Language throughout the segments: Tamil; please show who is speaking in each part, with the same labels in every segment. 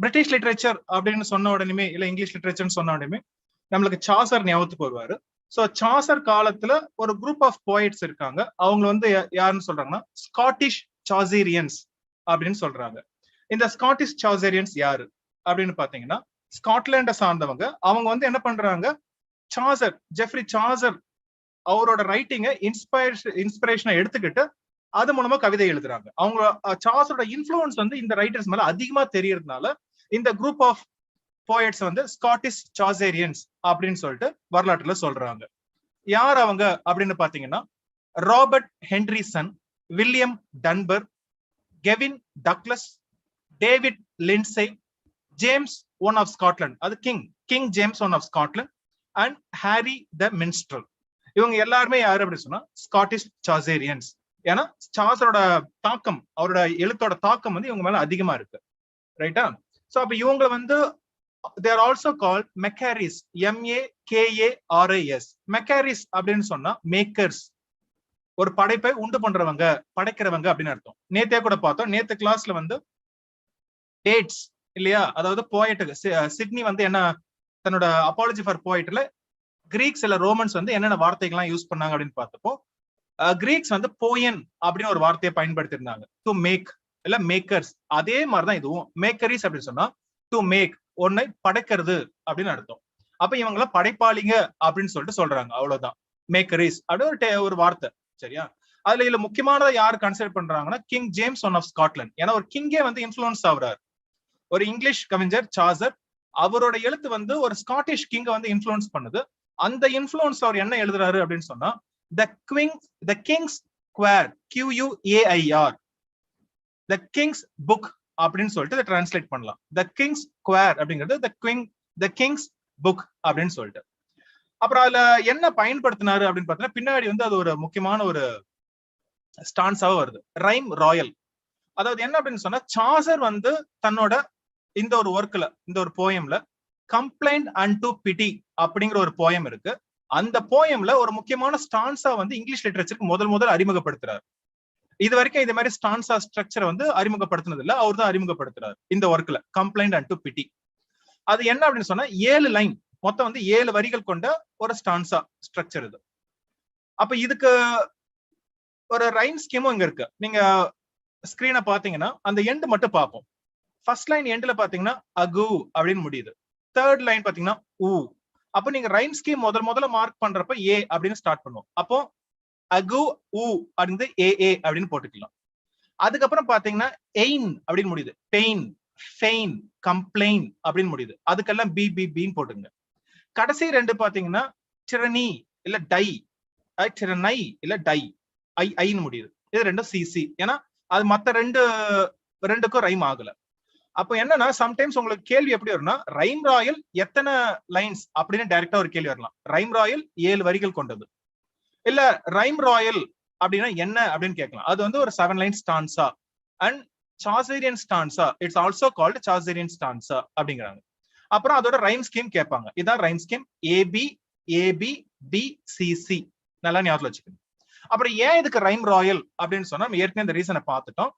Speaker 1: பிரிட்டிஷ் லிட்ரேச்சர் அப்படின்னு சொன்ன உடனே இல்ல இங்கிலீஷ் லிட்ரேச்சர்னு சொன்ன உடனே நம்மளுக்கு சாசர் ஞாபகத்துக்கு வருவாரு. ஸோ சாசர் காலத்துல ஒரு குரூப் ஆஃப் போயட்ஸ் இருக்காங்க. அவங்க வந்து யாருன்னு சொல்றாங்கன்னா ஸ்காட்டிஷ் சாசேரியன்ஸ் அப்படின்னு சொல்றாங்க. இந்த ஸ்காட்டிஷ் சாசேரியன்ஸ் யாரு அப்படின்னு பாத்தீங்கன்னா ஸ்காட்லாண்டை சார்ந்தவங்க. அவங்க வந்து என்ன பண்றாங்க, சாசர், ஜெஃப்ரி சாசர் அவரோட ரைட்டிங்கை இன்ஸ்பிரேஷனை எடுத்துக்கிட்டு அது மூலமா கவிதை எழுதுறாங்க. அவங்க சாசரோட இன்ஃப்ளூயன்ஸ் வந்து இந்த ரைட்டர்ஸ் மேல அதிகமா தெரியறதுனால இந்த குரூப் ஆஃப் போயட்ஸ் வந்து ஸ்காட்டிஷ் சாசேரியன்ஸ் அப்படின்னு சொல்லிட்டு வரலாற்றுல சொல்றாங்க. யார் அவங்க அப்படின்னு பாத்தீங்கன்னா Robert Henryson, William Dunbar, Kevin Douglas, David Lyndsay, James one of Scotland, அது king James one of Scotland, and Harry the Minstrel. இவங்க எல்லாருமே யாரு அப்படின்னு சொன்னா ஸ்காட்டிஷ் சாசேரியன்ஸ். ஏன்னா சாசரோட தாக்கம், அவரோட எழுத்தோட தாக்கம் வந்து இவங்க மேல அதிகமா இருக்கு. ரைட்டா? சோ அப்ப இவங்க வந்து they are also called Macquaries, MAKARIS. Macquaries அப்படின்னு சொன்னா மேக்கர்ஸ், ஒரு படைப்பை உண்டு பண்றவங்க, படைக்கிறவங்க அப்படின்னு அர்த்தம். நேத்தே கூட பார்த்தோம், நேத்து கிளாஸ்ல வந்து டேட்ஸ் இல்லையா, அதாவது போயட்டுக்கு சிட்னி வந்து என்ன தன்னோட அப்பாலஜி ஃபார் போயட்ல கிரீக்ஸ் இல்ல ரோமன்ஸ் வந்து என்னென்ன வார்த்தைகள்லாம் யூஸ் பண்ணாங்க அப்படின்னு பார்த்தப்போ கிரீக்ஸ் வந்து போயன் அப்படின்னு ஒரு வார்த்தையை பயன்படுத்தி இருந்தாங்க, டு மேக் இல்ல மேக்கர்ஸ். அதே மாதிரிதான் இதுவும் மேக்கரிஸ் அப்படின்னு சொன்னா டு மேக், ஒன்னை படைக்கிறது அப்படின்னு அர்த்தம். அப்ப இவங்கள படைப்பாளிங்க அப்படின்னு சொல்லிட்டு சொல்றாங்க, அவ்வளவுதான். மேக்கரிஸ் அப்படின்னு ஒரு வார்த்தை, சரியா? அதுல இதுல முக்கியமானதை யாரு கன்சிடர் பண்றாங்கன்னா king James one of Scotland. ஏன்னா ஒரு கிங்கே வந்து இன்ஃபுளுன்ஸ் ஆகுறாரு. ஒரு இங்கிலீஷ் கவிஞர் சாசர், அவரோட எழுத்து வந்து ஒரு ஸ்காட்டிஷ் கிங்க வந்து இன்ஃபுளுன்ஸ் பண்ணுது. அந்த இன்ஃபுளுன்ஸ் அவர் என்ன எழுதுறாரு அப்படின்னு சொன்னா the king's square, QUAIR, the king's book அப்படின்னு சொல்லிட்டு இதை டிரான்ஸ்லேட் பண்ணலாம். the king's square அப்படிங்கிறது the king's book அப்படின்னு சொல்லிட்டு. அப்புறம் அதுல என்ன பயன்படுத்தினாரு அப்படின்னு பார்த்தீங்கன்னா பின்னாடி வந்து அது ஒரு முக்கியமான ஒரு ஸ்டான்ஸாக வருது, ரைம் ராயல். அதாவது என்ன அப்படின்னு சொன்னா சாசர் வந்து தன்னோட இந்த ஒரு ஒர்க்ல, இந்த ஒரு போயம்ல கம்ப்ளைண்ட் அண்ட் டு பிட்டி அப்படிங்கிற ஒரு போயம் இருக்கு. அந்த போயம்ல ஒரு முக்கியமான ஸ்டான்ஸா வந்து இங்கிலீஷ் லிட்டரேச்சருக்கு முதல் அறிமுகப்படுத்துறாரு. இது வரைக்கும் இந்த மாதிரி ஸ்டான்ஸா ஸ்ட்ரக்சர் வந்து அறிமுகப்படுத்தினது இல்ல, அவர் தான் அறிமுகப்படுத்துறாரு இந்த ஒர்க்ல, கம்ப்ளைண்ட் அண்ட் டு பிட்டி. அது என்ன அப்படின்னு சொன்னா 7 லைன், மொத்தம் வந்து 7 வரிகள் கொண்ட ஒரு ஸ்டான்ஸா ஸ்ட்ரக்சர் இது. அப்ப இதுக்கு ஒரு ரைம் ஸ்கீமும் இங்க இருக்கு. நீங்க ஸ்கிரீனை பாத்தீங்கன்னா அந்த எண்ட் மட்டும் பார்ப்போம். ஃபர்ஸ்ட் லைன் எண்ட்ல பாத்தீங்கன்னா அகு அப்படின்னு முடியுது. தேர்ட் லைன் பாத்தீங்கன்னா ஊ. அப்ப நீங்க ரைம் ஸ்கீம் முதல்ல மார்க் பண்றப்ப ஏ அப்படின்னு ஸ்டார்ட் பண்ணுவோம். அப்போ அகு ஊ அப்படின்னு ஏ அப்படின்னு போட்டுக்கலாம். அதுக்கப்புறம் பாத்தீங்கன்னா எயின் அப்படின்னு முடியுது, பெயின், ஃபெயின், கம்ப்ளைன் அப்படின்னு முடியுது. அதுக்கெல்லாம் பின்னு போட்டுங்க. கடைசி ரெண்டு பாத்தீங்கன்னா டிரனி இல்ல டை, டிரனை இல்ல டை, ஐன்னு முடியுது. இது ரெண்டும் சிசி. ஏன்னா அது மத்த ரெண்டுக்கும் ரைம் ஆகல. அப்போ என்னன்னா சம்டைம்ஸ் உங்களுக்கு கேள்வி எப்படி வரும்னா ரைம் ராயல் எத்தனை லைன்ஸ் அப்படின்னு டைரக்டா ஒரு கேள்வி வரலாம். ரைம் ராயல் 7 வரிகள் கொண்டது. இல்ல ரைம் ராயல் அப்படின்னா என்ன அப்படின்னு கேட்கலாம். அது வந்து ஒரு 7 line stanza and Chaucerian stanza, it's also called Chaucerian stanza அப்படிங்கிறாங்க. அப்புறம் அதோட ரைம் ஸ்கீம் கேட்பாங்க. இதான் rhyme scheme, A B A B B C C. நல்லா ஞாபகம் வச்சுக்கணும். அப்புறம் ஏன் இதுக்கு ரைம் ராயல் அப்படின்னு சொன்னா நம்ம ஏற்கனவே இந்த ரீசனை பார்த்துட்டோம்.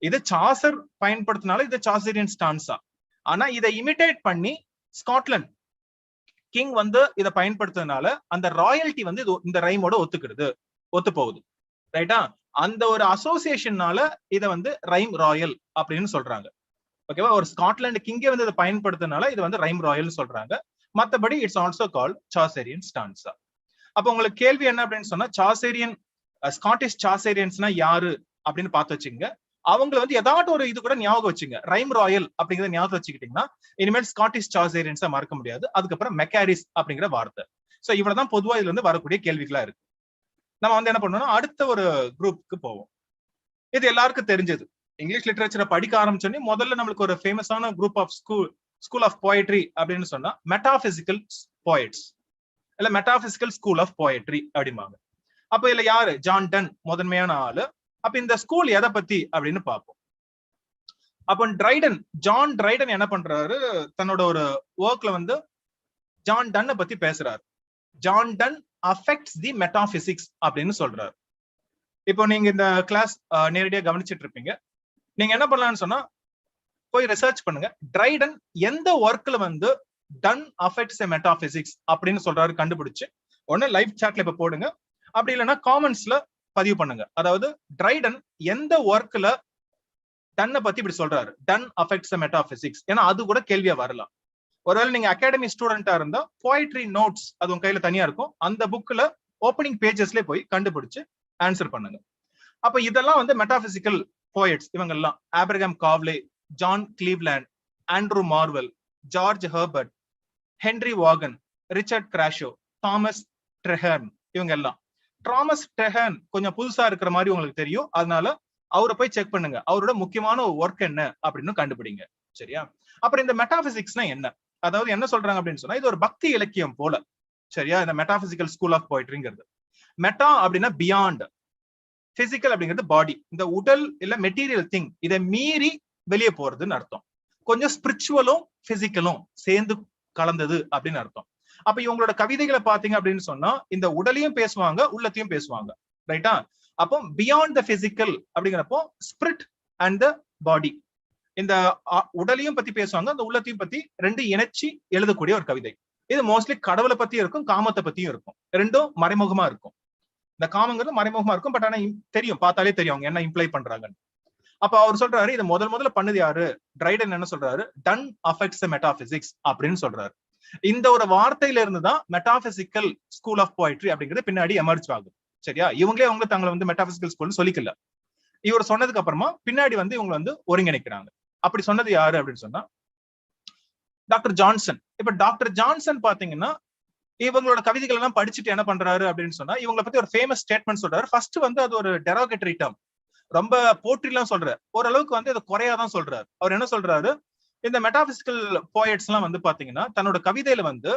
Speaker 1: இது சாசர் பயன்படுத்தினால இது சாசேரியன் ஸ்டான்ஸா. ஆனா இதை இமிடேட் பண்ணி ஸ்காட்லாந்து கிங் வந்து இதை பயன்படுத்துறதுனால அந்த ராயல்டி வந்து இந்த ரைமோட ஒத்து போகுது. ரைட்டா? அந்த ஒரு அசோசியேஷன்னால இதை வந்து ரைம் ராயல் அப்படின்னு சொல்றாங்க. ஓகேவா? ஒரு ஸ்காட்லாந்து கிங்கே வந்து இதை பயன்படுத்துறதுனால இது வந்து ரைம் ராயல் சொல்றாங்க. மத்தபடி இட்ஸ் ஆல்சோ கால்ட் சாசேரியன் ஸ்டான்ஸா. அப்ப உங்களுக்கு கேள்வி என்ன அப்படின்னு சொன்னா சாசேரியன், ஸ்காட்டிஷ் சாசேரியன்ஸ்னா யாரு அப்படின்னு பார்த்து வச்சுங்க. அவங்களை வந்து ஏதாட்டும் ஒரு இது கூட ஞாபகம் வச்சுங்க. ரைம் ராயல் அப்படிங்கிறத ஞாபகம் வச்சுக்கிட்டீங்கன்னா இனிமேல் ஸ்காட்டிஷ் சாசேரியன்ஸா மறக்க முடியாது. அதுக்கப்புறம் மெக்காரிஸ் அப்படிங்கிற வார்த்தை. சோ இவ்வளவுதான் பொதுவா இதுல இருந்து வரக்கூடிய கேள்விகளா இருக்கு. நம்ம வந்து என்ன பண்ணோம்னா அடுத்த ஒரு குரூப்புக்கு போவோம். இது எல்லாருக்கும் தெரிஞ்சது. இங்கிலீஷ் லிட்டரேச்சரை படிக்க ஆரம்பிச்சோன்னே முதல்ல நம்மளுக்கு ஒரு ஃபேமஸான group of school of poetry அப்படின்னு சொன்னா மெட்டாபிசிக்கல் போயட்ஸ் இல்ல மெட்டாபிசிக்கல் ஸ்கூல் ஆஃப் போயட்ரி அப்படிம்பாங்க. அப்ப இதுல யாரு? ஜான் டன் முதன்மையான ஆளு. அப்ப இந்த ஸ்கூல் எதை பத்தி அப்படின்னு பார்ப்போம். அப்ப ஜான் டிரைடன் என்ன பண்றாரு, தன்னோட ஒரு ஒர்க்ல வந்து ஜான் டன்னை பத்தி பேசுறாரு. ஜான் டன் அஃபெக்ட்ஸ் தி மெட்டாபிசிக்ஸ் அப்படின்னு சொல்றாரு. இப்போ நீங்க இந்த கிளாஸ் நேரடியா கவனிச்சுட்டு இருப்பீங்க. நீங்க என்ன பண்ணலாம்னு சொன்னா போய் ரிசர்ச் பண்ணுங்க. ட்ரைடன் எந்த ஒர்க்ல வந்து டன் அஃபெக்ட்ஸ் எ மெட்டாபிசிக்ஸ் அப்படின்னு சொல்றாரு கண்டுபிடிச்சு உடனே லைவ் சாட்ல இப்ப போடுங்க. அப்படி இல்லைன்னா காமெண்ட்ஸ்ல பதிவு பண்ணுங்க. அதாவது ட்ரைடன் எந்த ஒர்க்ல டன்னை பத்தி இப்படி சொல்றாரு, டன் அஃபெக்ட்ஸ் எ மெட்டாபிசிக்ஸ். ஏன்னா அது கூட கேள்வியா வரலாம். ஒருவேளை நீங்க அகாடமி ஸ்டூடெண்டா இருந்தா போயட்ரி நோட்ஸ் அது உங்க கையில தனியா இருக்கும், அந்த புக்ல ஓப்பனிங் பேஜஸ்ல போய் கண்டுபிடிச்சு ஆன்சர் பண்ணுங்க. அப்ப இதெல்லாம் வந்து மெட்டாபிசிக்கல் போயட்ஸ். இவங்க எல்லாம் Abraham Cowley, John Cleveland, Andrew Marvell, George Herbert, Henry Vaughan, Richard Crashaw, Thomas Traherne. இவங்க எல்லாம். தாமஸ் ட்ரெஹர்ன் கொஞ்சம் புதுசா இருக்கிற மாதிரி உங்களுக்கு தெரியும், அதனால அவரை போய் செக் பண்ணுங்க. அவரோட முக்கியமான ஒர்க் என்ன அப்படின்னு கண்டுபிடிங்க. சரியா? அப்புறம் இந்த மெட்டாபிசிக்ஸ்னா என்ன, அதாவது என்ன சொல்றாங்க அப்படின்னு சொன்னா இது ஒரு பக்தி இலக்கியம் போல. சரியா? இந்த மெட்டாபிசிக்கல் ஸ்கூல் ஆஃப் போய்ட்ரிங்கிறது. மெட்டா அப்படின்னா பியாண்ட், பிசிக்கல் அப்படிங்கிறது பாடி, இந்த உடல் இல்ல மெட்டீரியல் திங், இதை மீறி வெளியே போறதுன்னு அர்த்தம். கொஞ்சம் ஸ்பிரிச்சுவலும் பிசிக்கலும் சேர்ந்து கலந்தது அப்படின்னு அர்த்தம். அப்ப இவங்களோட கவிதைகளை பாத்தீங்க அப்படின்னு சொன்னா இந்த உடலையும் பேசுவாங்க உள்ளத்தையும் பேசுவாங்க. ரைட்டா? அப்போ பியாண்ட் த பிசிக்கல் அப்படிங்கிறப்போ ஸ்பிரிட் அண்ட் த பாடி, இந்த உடலையும் பத்தி பேசுவாங்க, அந்த உள்ளத்தையும் பத்தி ரெண்டு இணைச்சி எழுதக்கூடிய ஒரு கவிதை. இது மோஸ்ட்லி கடவுளை பத்தியும் இருக்கும், காமத்தை பத்தியும் இருக்கும். ரெண்டும் மறைமுகமா இருக்கும். இந்த காமங்கிறது மறைமுகமா இருக்கும், பட் ஆனா தெரியும், பார்த்தாலே தெரியும் அவங்க என்ன இம்ப்ளை பண்றாங்கன்னு. அப்ப அவர் சொல்றாரு இது முதல்ல பண்ணது யாரு, ட்ரைடன் என்ன சொல்றாரு, டன் அஃபெக்ட்ஸ் மெட்டாபிசிக்ஸ் அப்படின்னு சொல்றாரு. இந்த ஒரு வார்த்தையில இருந்துதான் மெட்டாபிசிக்கல் ஸ்கூல் ஆஃப் போயட்ரி அப்படிங்கிறது பின்னாடி எமர்ஜ் ஆகுது. சரியா? இவங்களே அவங்க தங்களை வந்து மெட்டாபிசிக்கல் ஸ்கூல்னு சொல்லிக்கல. இவர் சொன்னதுக்கு அப்புறமா பின்னாடி வந்து இவங்க வந்து ஒருங்கிணைக்கிறாங்க. அப்படி சொன்னது யாரு அப்படின்னு சொன்னா டாக்டர் ஜான்சன். இப்ப டாக்டர் ஜான்சன் பாத்தீங்கன்னா இவங்களோட கவிதைகள் எல்லாம் படிச்சுட்டு என்ன பண்றாரு அப்படின்னு சொன்னா இவங்களை பத்தி ஒரு ஃபேமஸ் ஸ்டேட்மெண்ட் சொல்றாரு. ஃபர்ஸ்ட் வந்து அது ஒரு டெரோகேட்டரி டேர்ம், ரொம்ப போற்றிலாம் சொல்றாரு, ஓரளவுக்கு வந்து அது குறையாதான் சொல்றாரு. அவர் என்ன சொல்றாரு, இந்த மெட்டாபிசிக்கல் போயட்ஸ் எல்லாம் வந்து பாத்தீங்கன்னா தன்னோட கவிதையில வந்து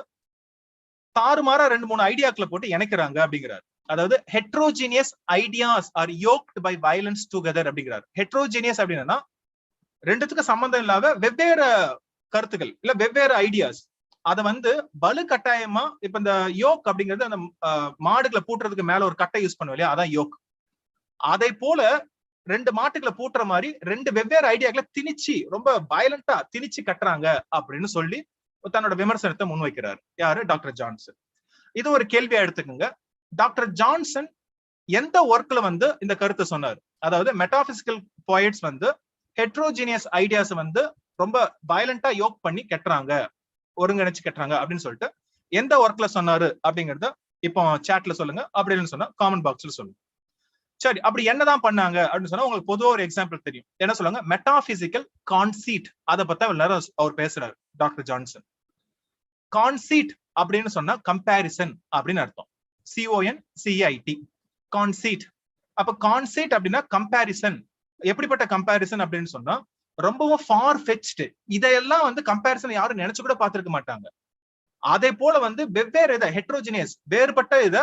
Speaker 1: தாறுமாறா 2-3 ஐடியாக்களை போட்டு இணைக்கிறாங்க அப்படிங்கிறாரு. அதாவது heterogeneous ideas are yoked by violence together அப்படிங்கிறாரு. ஹெட்ரோஜீனியஸ் அப்படின்னா ரெண்டுத்துக்கு சம்பந்தம் இல்லாத வெவ்வேறு கருத்துக்கள் இல்ல வெவ்வேறு ஐடியாஸ், அதை வந்து வலு கட்டாயமா, இப்ப இந்த யோக் அப்படிங்கிறது அந்த மாடுகளை பூட்டுறதுக்கு மேல ஒரு கட்டை யூஸ் பண்ணுவோம் இல்லையா, அதான் யோக். அதை போல 2 மாட்டுகளை பூட்டுற மாதிரி 2 வெவ்வேறு ஐடியாக்களை திணிச்சு ரொம்ப வயலண்டா திணிச்சு கட்டுறாங்க அப்படின்னு சொல்லி தன்னோட விமர்சனத்தை முன்வைக்கிறார். யாரு? Doctor Johnson. இது ஒரு கேள்வியா எடுத்துக்கோங்க. டாக்டர் ஜான்சன் எந்த ஒர்க்ல வந்து இந்த கருத்தை சொன்னார், அதாவது மெட்டாபிசிக்கல் போயட்ஸ் வந்து ஹெட்ரோஜீனியஸ் ஐடியாஸ் வந்து ரொம்ப வயலண்டா யோக் பண்ணி கட்டுறாங்க, ஒருங்கிணைச்சு கட்டுறாங்க அப்படின்னு சொல்லிட்டு எந்த ஒர்க்ல சொன்னாரு அப்படிங்கறத இப்போ சாட்ல சொல்லுங்க, அப்படின்னு சொன்னா காமெண்ட் பாக்ஸ்ல சொல்லுங்க. சரி, அப்படி என்னதான் பண்ணாங்க அப்படின்னு சொன்னா உங்களுக்கு பொதுவா ஒரு எக்ஸாம்பிள் தெரியும். என்ன சொல்லுங்க, மெட்டாபிசிக்கல் கான்சீட். அதை பத்தி அவர் பேசுறாரு டாக்டர் ஜான்சன். கான்சீட் அப்படின்னு சொன்னா கம்பேரிசன் அப்படின்னு அர்த்தம். CONCEIT, கான்சீட். அப்ப கான்சீட் அப்படின்னா கம்பேரிசன். எப்படிப்பட்ட கம்பேரிசன் அப்படின்னு சொன்னா ரொம்பவும் ஃபார் ஃபெச்டு, இதையெல்லாம் வந்து கம்பேரிசன் யாரும் நினைச்சு கூட பார்த்திருக்க மாட்டாங்க. அதே போல வந்து வெவ்வேறு இதை ஹெட்ரோஜினியஸ் வேறுபட்ட இதை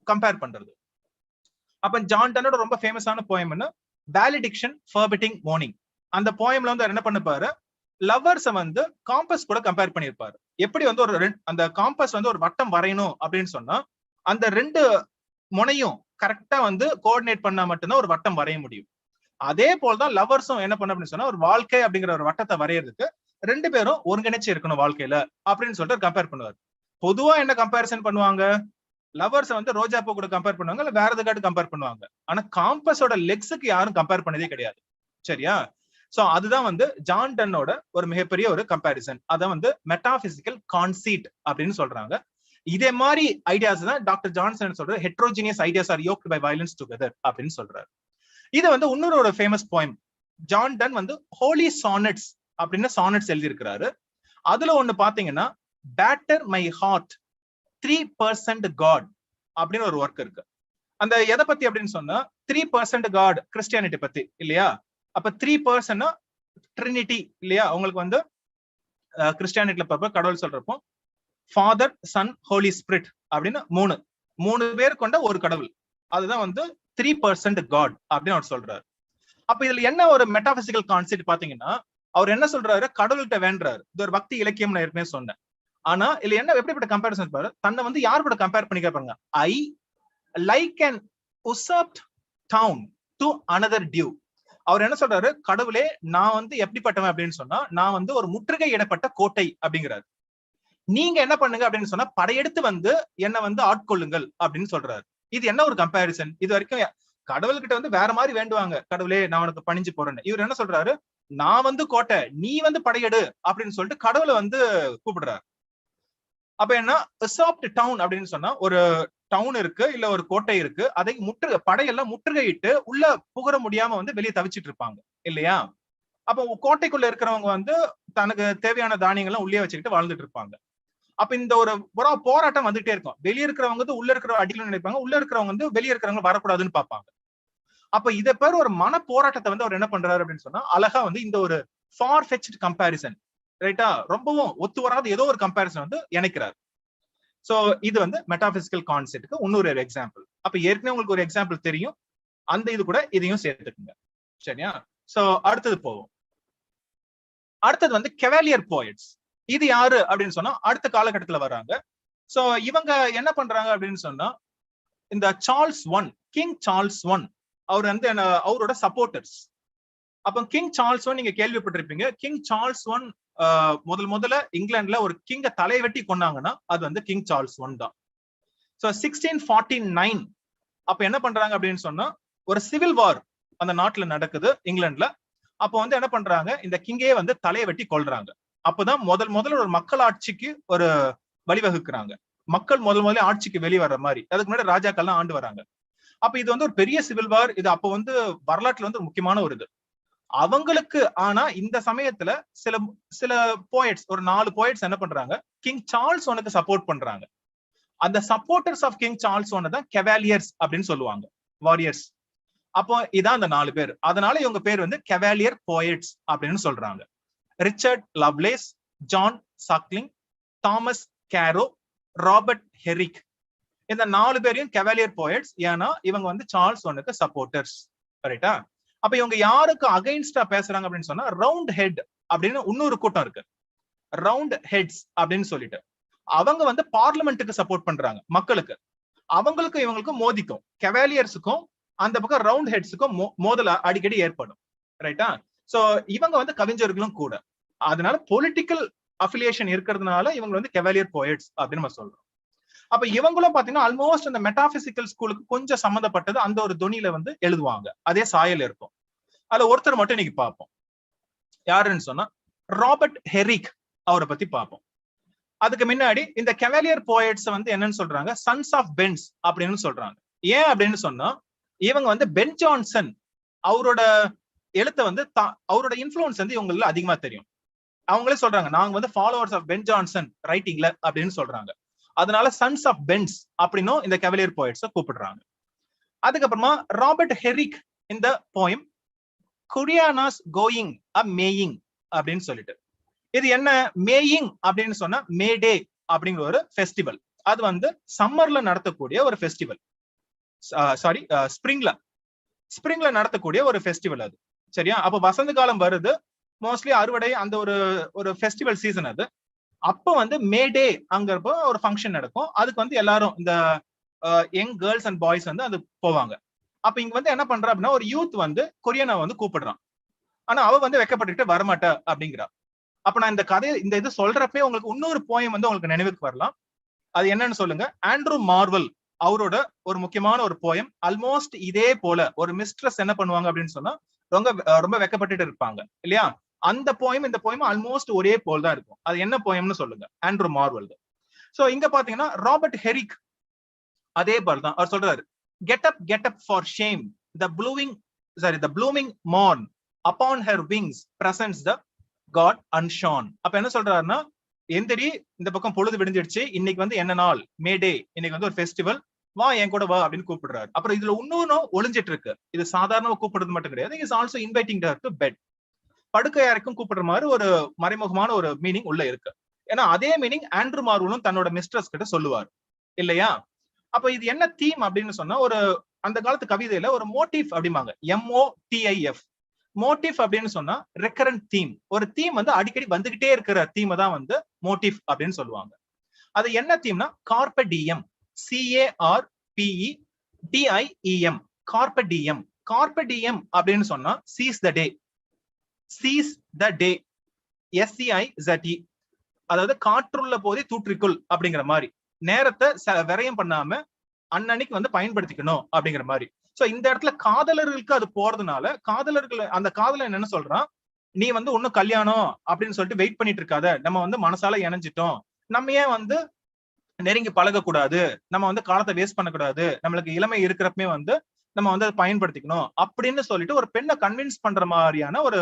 Speaker 1: கம்பேர் பண்றது. அப்ப ஜான் டன்னோட ரொம்ப ஃபேமஸான போயம் என்ன, வேலிடிக்ஷன் ஃபர்பிட்டிங் மார்னிங். அந்த போயம்ல வந்து என்ன பண்ணிருப்பாரு, லவர்ஸ வந்து காம்பஸ் கூட கம்பேர் பண்ணிருப்பாரு. எப்படி வந்து ஒரு அந்த காம்பஸ் வந்து ஒரு வட்டம் வரையணும் அப்படின்னு சொன்னா அந்த 2 முனையும் கரெக்டா வந்து கோஆர்டினேட் பண்ணா மட்டும்தான் ஒரு வட்டம் வரைய முடியும். அதே போலதான் லவர்ஸும் என்ன பண்ண அப்படின்னு சொன்னா ஒரு வாழ்க்கை அப்படிங்கிற ஒரு வட்டத்தை வரையறதுக்கு 2 பேரும் ஒருங்கிணைச்சு இருக்கணும் வாழ்க்கையில அப்படின்னு சொல்லிட்டு கம்பேர் பண்ணுவார். பொதுவா என்ன கம்பேரிசன் பண்ணுவாங்க, லவர்ஸ் வந்து ரோஜா பூ கூட கம்பேர் பண்ணுவாங்க, இல்ல வேற எதுக்காட்டு கம்பேர் பண்ணுவாங்க. ஆனா காம்பஸோட லெக்ஸுக்கு யாரும் கம்பேர் பண்ணதே கிடையாது. சரியா? சோ அதுதான் வந்து ஜான் டன்னோட ஒரு மிகப்பெரிய ஒரு கம்பேரிசன். அத வந்து மெட்டாபிசிக்கல் கான்சீட் அப்படின்னு சொல்றாங்க. இதே மாதிரி ஐடியாஸ் தான் டாக்டர் ஜான்சன் சொல்ற heterogeneous ideas are yoked by violence together அப்படின்னு சொல்றாரு. இது வந்து இன்னொரு ஒரு ஃபேமஸ் போயம். ஜான் டன் வந்து ஹோலி சானட்ஸ் அப்படின்னு சானட்ஸ் எழுதி இருக்கிறாரு. அதுல ஒண்ணு பாத்தீங்கன்னா பேட்டர் மை ஹார்ட் 3% காட் அப்படின்னு ஒரு ஒர்க் இருக்கு. அந்த எதை பத்தி அப்படின்னு சொன்னா 3% காட் கிறிஸ்டியானிட்டி பத்தி இல்லையா. அப்ப 3% ட்ரினிட்டி இல்லையா, உங்களுக்கு வந்து கிறிஸ்டியானிட்டில பார்ப்ப கடவுள் சொல்றப்போ ஃபாதர் சன் ஹோலி ஸ்பிரிட் அப்படின்னு 3 பேர் கொண்ட ஒரு கடவுள். அதுதான் வந்து 3% காட் அப்படின்னு அவர் சொல்றாரு. அப்ப இதுல என்ன ஒரு மெட்டாபிசிக்கல் கான்செப்ட் பாத்தீங்கன்னா அவர் என்ன சொல்றாரு, கடவுள்கிட்ட வேண்டாரு. இது ஒரு பக்தி இலக்கியம் நான் ஏற்கனவே சொன்னேன். ஆனா இதுல என்ன எப்படிப்பட்ட கம்பேரிசன் பாரு, தன்னை வந்து யார் கூட கம்பேர் பண்ணிக்க பாருங்க. I like an usurped town to another dew. அவர் என்ன சொல்றாரு, கடவுளே நான் வந்து எப்படிப்பட்டவன் அப்படின்னு சொன்னா, நான் வந்து ஒரு முற்றுகை இடப்பட்ட கோட்டை அப்படிங்கிறாரு. நீங்க என்ன பண்ணுங்க அப்படின்னு சொன்னா, படையெடுத்து வந்து என்ன வந்து ஆட்கொள்ளுங்கள் அப்படின்னு சொல்றாரு. இது என்ன ஒரு கம்பேரிசன்? இது வரைக்கும் கடவுள்கிட்ட வந்து வேற மாதிரி வேண்டுவாங்க, கடவுளே நான் உனக்கு பணிஞ்சு போறேன்னு. இவர் என்ன சொல்றாரு, நான் வந்து கோட்டை, நீ வந்து படையெடு அப்படின்னு சொல்லிட்டு கடவுளை வந்து கூப்பிடுறாரு. அப்ப என்ன, அசாப்ட் டவுன் அப்படின்னு சொன்னா, ஒரு டவுன் இருக்கு, இல்ல ஒரு கோட்டை இருக்கு, அதை படையெல்லாம் முற்றுகையிட்டு உள்ள புகர முடியாம வந்து வெளியே தவிச்சிட்டு இருப்பாங்க இல்லையா? அப்போ கோட்டைக்குள்ள இருக்கிறவங்க வந்து தனக்கு தேவையான தானியங்கள்லாம் உள்ளே வச்சுக்கிட்டு வாழ்ந்துட்டு இருப்பாங்க. அப்ப இந்த ஒரு போராட்டம் வந்துட்டே இருக்கும். வெளியே இருக்கிறவங்க வந்து உள்ள இருக்கிற அடிக்கணும்னு நினைப்பாங்க, உள்ள இருக்கிறவங்க வந்து வெளியே இருக்கிறவங்க வரக்கூடாதுன்னு பார்ப்பாங்க. அப்ப இத பேர் ஒரு மன போராட்டத்தை வந்து அவர் என்ன பண்றாரு அப்படின்னு சொன்னா, அழகா வந்து இந்த ஒரு ஃபார் ஃபெச்ட் கம்பேரிசன், ரைட்டா, ரொம்பவும் ஒத்து வராத ஏதோ ஒரு கம்பேரிசன் வந்து இணைக்கிறார். சோ இது வந்து மெட்டாபிசிக்கல் கான்செப்ட்க்கு இன்னொரு எக்ஸாம்பிள். அப்ப ஏற்கனவே உங்களுக்கு ஒரு எக்ஸாம்பிள் தெரியும், அந்த இது கூட இதையும் சேர்த்துக்குங்க. சரியா? சோ அடுத்தது போவோம். அடுத்தது வந்து கெவாலியர் போயட்ஸ். இது யாரு அப்படின்னு சொன்னா அடுத்த காலகட்டத்துல வர்றாங்க. சோ இவங்க என்ன பண்றாங்க அப்படின்னு சொன்னா, இந்த Charles one, king Charles one, அவர் வந்து அவரோட சப்போர்ட்டர்ஸ். அப்ப கிங் சார்ல்ஸ் ஒன் நீங்க கேள்விப்பட்டிருப்பீங்க. கிங் சார்ல்ஸ் ஒன் முதல்ல இங்கிலாந்துல ஒரு கிங்க தலை வெட்டி கொண்டாங்கன்னா அது வந்து கிங் சார்ல்ஸ் ஒன் தான். சோ 1649 அப்ப என்ன பண்றாங்க அப்படின்னு சொன்னா, ஒரு சிவில் வார் அந்த நாட்டுல நடக்குது இங்கிலாந்துல. அப்ப வந்து என்ன பண்றாங்க, இந்த கிங்கே வந்து தலையை வெட்டி கொள்றாங்க. அப்பதான் முதல்ல ஒரு மக்கள் ஆட்சிக்கு ஒரு வழிவகுக்கிறாங்க. மக்கள் முதல்ல ஆட்சிக்கு வெளியே வர்ற மாதிரி. அதுக்கு முன்னாடி ராஜாக்கள்லாம் ஆண்டு வராங்க. அப்ப இது வந்து ஒரு பெரிய சிவில் வார். இது அப்ப வந்து வரலாற்றுல வந்து முக்கியமான ஒரு இது அவங்களுக்கு. ஆனா இந்த சமயத்துல சில போயட்ஸ், ஒரு 4 போயட்ஸ் என்ன பண்றாங்க, கிங் சார்ல்ஸ் ஒனுக்கு சப்போர்ட் பண்றாங்க. அந்த supporters of king Charles one தான் கெவாலியர்ஸ் அப்படின்னு சொல்லுவாங்க, வாரியர்ஸ். அப்போ இதான் அந்த 4 பேர். அதனால இவங்க பேர் வந்து கெவாலியர் போயட்ஸ் அப்படின்னு சொல்றாங்க. Richard Lovelace, John Suckling, Thomas Carew, Robert Herrick, இந்த 4 பேரையும் கெவாலியர் போயட்ஸ். ஏன்னா இவங்க வந்து சார்ல்ஸ் ஒனுக்கு சப்போர்ட்டர்ஸ், ரைட்டா? அப்ப இவங்க யாருக்கு அகைன்ஸ்டா பேசுறாங்க அப்படின்னு சொன்னா, ரவுண்ட் ஹெட் அப்படின்னு இன்னொரு கூட்டம் இருக்கு, ரவுண்ட் ஹெட்ஸ் அப்படின்னு சொல்லிட்டு. அவங்க வந்து பார்லிமெண்ட்டுக்கு சப்போர்ட் பண்றாங்க, மக்களுக்கு. அவங்களுக்கும் இவங்களுக்கும் மோதிக்கும், கெவாலியர்ஸுக்கும் அந்த பக்கம் ரவுண்ட் ஹெட்ஸுக்கும் மோதல அடிக்கடி ஏற்படும், ரைட்டா? சோ இவங்க வந்து கவிஞர்களும் கூட. அதனால பொலிட்டிக்கல் அஃபிலியேஷன் இருக்கிறதுனால இவங்க வந்து கெவாலியர் போயட்ஸ் அப்படின்னு நம்ம சொல்றோம். அப்ப இவங்களும் பாத்தீங்கன்னா ஆல்மோஸ்ட் அந்த மெட்டாபிசிக்கல் ஸ்கூலுக்கு கொஞ்சம் சம்மந்தப்பட்டது அந்த ஒரு துணியில வந்து எழுதுவாங்க, அதே சாயல் இருக்கும். அதுல ஒருத்தர் மட்டும் இன்னைக்கு பார்ப்போம். யாருன்னு சொன்னா ராபர்ட் ஹெரிக், அவரை பத்தி பார்ப்போம். அதுக்கு முன்னாடி இந்த கெவாலியர் போயட்ஸ் வந்து என்னன்னு சொல்றாங்க, சன்ஸ் ஆஃப் பென்ஸ் அப்படின்னு சொல்றாங்க. ஏன் அப்படின்னு சொன்னா, இவங்க வந்து பென் ஜான்சன் அவரோட எழுத்த வந்து அவரோட இன்ஃபுளுன்ஸ் வந்து இவங்களுக்கு அதிகமா தெரியும். அவங்களே சொல்றாங்க, நாங்க வந்து ஃபாலோவர்ஸ் ஆஃப் பென் ஜான்சன் ரைட்டிங்ல அப்படின்னு சொல்றாங்க. அதனால சன்ஸ் ஆஃப் பென்ஸ் அப்படின்னும் இந்த கெவாலியர் போயட்ஸை கூப்பிடுறாங்க. அதுக்கப்புறமா ராபர்ட் ஹெரிக் இந்த போயம் குரியானாஸ் கோயிங் அ மேயிங் அப்படின்னு சொல்லிட்டு, இது என்ன மேயிங் அப்படின்னு சொன்னா, மேடே அப்படிங்கிற ஒரு ஃபெஸ்டிவல். அது வந்து சம்மர்ல நடத்தக்கூடிய ஒரு ஃபெஸ்டிவல், சாரி ஸ்பிரிங்ல நடத்தக்கூடிய ஒரு ஃபெஸ்டிவல் அது, சரியா? அப்ப வசந்த காலம் வருது, மோஸ்ட்லி அறுவடை, அந்த ஒரு ஃபெஸ்டிவல் சீசன் அது. அப்ப வந்து மேடே அங்கிறப்போ ஒரு ஃபங்க்ஷன் நடக்கும். அதுக்கு வந்து எல்லாரும் இந்த யங் கேர்ள்ஸ் அண்ட் பாய்ஸ் வந்து அது போவாங்க. அப்ப இங்க வந்து என்ன பண்றா அப்படின்னா, ஒரு யூத் வந்து கொரியனை வந்து கூப்பிடுறான். ஆனா அவ வந்து வெக்கப்பட்டுட்டு வரமாட்டா அப்படிங்கிறா. அப்ப நான் இந்த கதையை இந்த இது சொல்றப்பே உங்களுக்கு இன்னொரு போயம் வந்து உங்களுக்கு நினைவுக்கு வரலாம். அது என்னன்னு சொல்லுங்க. ஆண்ட்ரூ மார்வல் அவரோட ஒரு முக்கியமான ஒரு போயம். ஆல்மோஸ்ட் இதே போல ஒரு மிஸ்ட்ரஸ் என்ன பண்ணுவாங்க அப்படின்னு சொன்னா, ரொம்ப வெக்கப்பட்டுட்டு இருப்பாங்க இல்லையா? அந்த போயம் இந்த போயம் ஆல்மோஸ்ட் ஒரே போல் தான் இருக்கும். அது என்ன போயம்னு சொல்லுங்க. Andrew Marvel. சோ இங்க பாத்தீங்கன்னா ராபர்ட் ஹெரிக் அதே போல் தான் அவர் சொல்றாரு, get up for shame, the blooming morn upon her wings presents the god unshorn. அப்ப என்ன சொல்றாருன்னா, எந்திரி, இந்த பக்கம் பொழுது விடிஞ்சிடுச்சு, இன்னைக்கு வந்து என்ன நாள், மேடே, இன்னைக்கு வந்து ஒரு ஃபெஸ்டிவல், வா என் கூட வா அப்படின்னு கூப்பிடுறாரு. அப்புறம் இதுல இன்னொன்னும் ஒளிஞ்சிட்டு இருக்கு. இது சாதாரணமா கூப்பிடுறது மட்டும் கிடையாது, is also inviting her to bed. படுக்கை யாருக்கும் கூப்பிடுற மாதிரி ஒரு மறைமுகமான ஒரு மீனிங் உள்ள இருக்கு. ஏன்னா அதே மீனிங் ஆண்ட்ரூ மார்வலும் தன்னோட மிஸ்ட்ரஸ் கிட்ட சொல்லுவார் இல்லையா? அப்ப இது என்ன தீம் அப்படின்னு சொன்னா, ஒரு அந்த காலத்து கவிதையில ஒரு மோட்டிவ் அப்படிம்பாங்க, MOTIF. மோட்டிவ் அப்படின்னு சொன்னா ரெக்கரண்ட் தீம். ஒரு தீம் வந்து அடிக்கடி வந்துகிட்டே இருக்கிற தீமை தான் வந்து மோட்டிவ் அப்படின்னு சொல்லுவாங்க. அது என்ன தீம்னா, கார்ப டிஎம், CARPEDIEM, கார்ப டிஎம். கார்பே டிஎம் அப்படின்னு சொன்னா சீஸ் த டே, சீஸ் த டே, SCIZE, அதாவது காற்றுள்ள போதே தூற்றிக்குள் அப்படிங்கிற மாதிரி, நேரத்தை விரயம் பண்ணாம அன்னன்னைக்கு வந்து பயன்படுத்திக்கணும் அப்படிங்கிற மாதிரி. சோ இந்த இடத்துல காதலர்களுக்கு அது போறதுனால காதலர்கள் அந்த காதலன் என்னன்னு சொல்றான், நீ வந்து இன்னும் கல்யாணம் அப்படின்னு சொல்லிட்டு வெயிட் பண்ணிட்டு இருக்காத, நம்ம வந்து மனசால இணைஞ்சிட்டோம், நம்ம ஏன் வந்து நெருங்கி பழகக்கூடாது, நம்ம வந்து காலத்தை வேஸ்ட் பண்ணக்கூடாது, நம்மளுக்கு இளமை இருக்கிறப்பமே வந்து நம்ம வந்து அதை பயன்படுத்திக்கணும் அப்படின்னு சொல்லிட்டு ஒரு பெண்ணை கன்வின்ஸ் பண்ற மாதிரியான ஒரு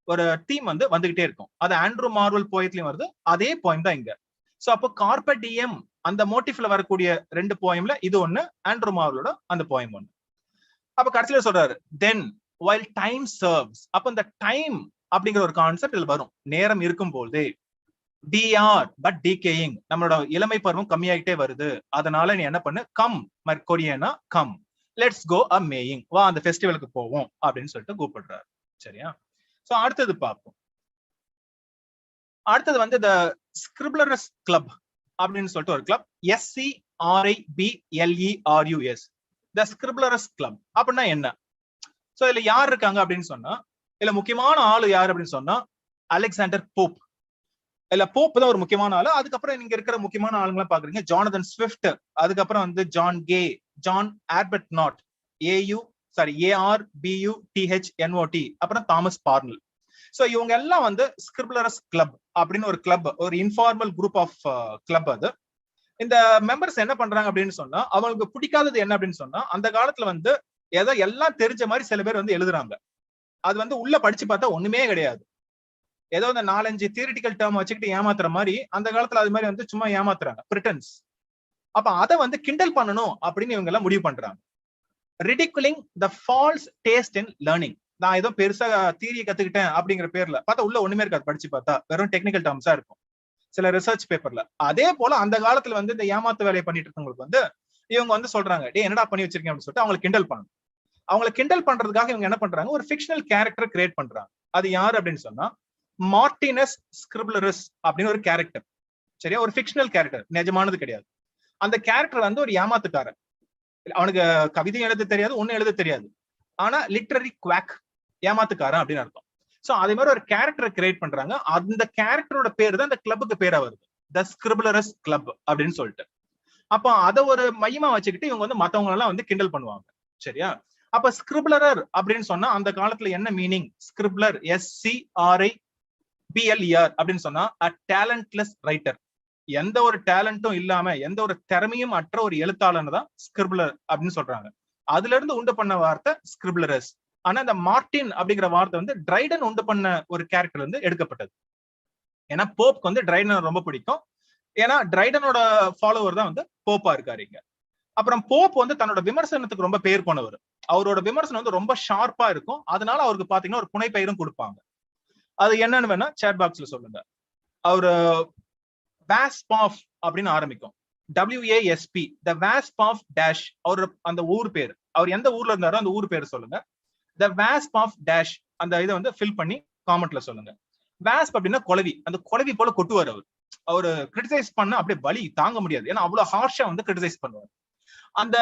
Speaker 1: ஒரு தீம் வந்து வந்துகிட்டே இருக்கும். அது ஆண்ட்ரூ மார்வல் போயத்லயும் வருது, அதே போயம் தான் இங்க. சோ அப்போ கார்பே டிஎம் அந்த மோட்டிவ்ல வரக்கூடிய 2 போயம்ல இது ஒண்ணு, ஆண்ட்ரூ மார்வலோட அந்த போயம் ஒண்ணு. அப்ப கடைசியில சொல்றாரு தென் while time serves, அப்ப இந்த டைம் அப்படிங்கிற ஒரு கான்செப்ட் இதுல வரும். நேரம் இருக்கும் போதே DR but decaying, நம்மளோட இளமை பருவம் கம்மியாயிட்டே வருது, அதனால நீ என்ன பண்ணு, கம் மர்கோடியனா கம், லெட்ஸ் கோ அ மேயிங், வா அந்த ஃபெஸ்டிவலுக்கு போவோம் அப்படின்னு சொல்லிட்டு கூப்பிடுறாரு. சரியா? சோ அடுத்தது பார்ப்போம். அடுத்தது வந்து இந்த ஸ்கிரிப்லரஸ் கிளப் அப்படின்னு சொல்லிட்டு ஒரு கிளப், SCRIBLERUS, த ஸ்கிரிப்லரஸ் கிளப் அப்படின்னா என்ன? சோ இதுல யார் இருக்காங்க அப்படின்னு சொன்னா, இதுல முக்கியமான ஆளு யார் அப்படின்னு சொன்னா அலெக்சாண்டர் போப். இல்ல போப் தான் ஒரு முக்கியமான ஆளு. அதுக்கப்புறம் நீங்க இருக்கிற முக்கியமான ஆளுங்களாம் பாக்குறீங்க, ஜானதன் ஸ்விஃப்ட், அதுக்கப்புறம் வந்து ஜான் கே, ஜான் ஆர்பட்நாட், ARBUTHNOT, அப்புறம் தாமஸ் பார்னல். சோ இவங்க எல்லாம் வந்து ஸ்கிரிப்லரஸ் கிளப் அப்படின்னு ஒரு கிளப், ஒரு இன்ஃபார்மல் குரூப் ஆஃப் கிளப். அது இந்த மெம்பர்ஸ் என்ன பண்றாங்க அப்படின்னு சொன்னா, அவங்களுக்கு பிடிக்காதது என்ன அப்படின்னு சொன்னா, அந்த காலத்துல வந்து ஏதோ எல்லாம் தெரிஞ்ச மாதிரி சில பேர் வந்து எழுதுறாங்க, அது வந்து உள்ள படிச்சு பார்த்தா ஒண்ணுமே கிடையாது, ஏதோ இந்த 4-5 தியரிட்டிக்கல் டேர்ம் வச்சுக்கிட்டு ஏமாத்துற மாதிரி அந்த காலத்துல அது மாதிரி வந்து சும்மா ஏமாத்துறாங்க, பிரிட்டன்ஸ். அப்ப அதை வந்து கிண்டல் பண்ணணும் அப்படின்னு இவங்க எல்லாம் முடிவு பண்றாங்க. ridiculing the false taste in learning, நான் ஏதோ பெருசா தியரியை கத்துக்கிட்டேன் அப்படிங்கிற பேர்ல பார்த்தா உள்ள ஒண்ணுமே இருக்காது, படிச்சு பார்த்தா வெறும் டெக்னிக்கல் டேர்ம்ஸா இருக்கும் சில ரிசர்ச் பேப்பர்ல. அதே போல அந்த காலத்துல வந்து இந்த ஏமாத்து வேலையை பண்ணிட்டு இருக்கவங்களுக்கு வந்து இவங்க வந்து சொல்றாங்க, டே என்னடா பண்ணி வச்சிருக்கீங்க அப்படின்னு சொல்லிட்டு அவங்களை கிண்டல் பண்ணணும். அவங்களை கிண்டல் பண்றதுக்காக இவங்க என்ன பண்றாங்க, ஒரு ஃபிக்ஷனல் கேரக்டர் கிரியேட் பண்றாங்க. அது யாரு அப்படின்னு சொன்னா மார்டினஸ் ஸ்கிரிப்லரஸ் அப்படின்னு ஒரு கேரக்டர். சரியா? ஒரு ஃபிக்ஷனல் கேரக்டர், நிஜமானது கிடையாது. அந்த கேரக்டர் வந்து ஒரு ஏமாத்துக்காரன், அவனுக்கு கவிதை எழுத தெரியாது, ஒண்ணு எழுத தெரியாது, ஆனா லிட்டரரி குவாக், ஏமாத்துக்காரன் அப்படின்னு அர்த்தம். சோ அதே மாதிரி ஒரு கேரக்டர் கிரியேட் பண்றாங்க. அந்த கேரக்டரோட பேர் தான் அந்த கிளப்புக்கு பேரா வருது, த ஸ்கிரிப்லரஸ் கிளப் அப்படின்னு சொல்லிட்டு. அப்ப அதை ஒரு மையமா வச்சுக்கிட்டு இவங்க வந்து மத்தவங்க எல்லாம் வந்து கிண்டல் பண்ணுவாங்க. சரியா? அப்ப ஸ்கிரிப்லரர் அப்படின்னு சொன்னா அந்த காலத்துல என்ன மீனிங்? ஸ்கிரிப்லர், SCRIBLER அப்படின்னு சொன்னா a talentless writer, எந்த ஒரு டேலண்டும் இல்லாம எந்த ஒரு திறமையும் அற்ற ஒரு எழுத்தாளர் தான் ஸ்கிரிப்லர் அப்படின்னு சொல்றாங்க. அதுல இருந்து உண்டு பண்ண வார்த்தை ஸ்கிரிப்லரஸ். ஆனா இந்த மார்டின் அப்படிங்கிற வார்த்தை வந்து டிரைடன் உண்டு பண்ண ஒரு கேரக்டர் வந்து எடுக்கப்பட்டது. ஏன்னா போப்க்கு வந்து டிரைடன் ரொம்ப பிடிக்கும், ஏன்னா டிரைடனோட ஃபாலோவர் தான் வந்து போப்பா இருக்காரு இங்க. அப்புறம் போப் வந்து தன்னோட விமர்சனத்துக்கு ரொம்ப பேர் போனவர், அவரோட விமர்சனம் வந்து ரொம்ப ஷார்ப்பா இருக்கும், அதனால அவருக்கு பாத்தீங்கன்னா ஒரு புனை பெயரும் கொடுப்பாங்க. அது என்னன்னு வேணா சேட் பாக்ஸ்ல சொல்லுங்க. அவரு வாஸ்ப் ஆஃப் அப்படின்னு ஆரம்பிக்கும், WASP, the wasp of dash, அவரோட அந்த ஊர் பேர், அவர் எந்த ஊர்ல இருந்தாரோ அந்த ஊர் பேர் சொல்லுங்க. த வாஸ்ப் ஆஃப் டேஷ், அந்த இதை வந்து ஃபில் பண்ணி காமெண்ட்ல சொல்லுங்க. வாஸ்ப் அப்படின்னா குளவி, அந்த குளவி போல கொட்டுவார் அவர். அவரு கிரிட்டிசைஸ் பண்ண அப்படியே வலி தாங்க முடியாது, ஏன்னா அவ்வளவு ஹார்ஷா வந்து கிரிட்டிசைஸ் பண்ணுவார். அந்த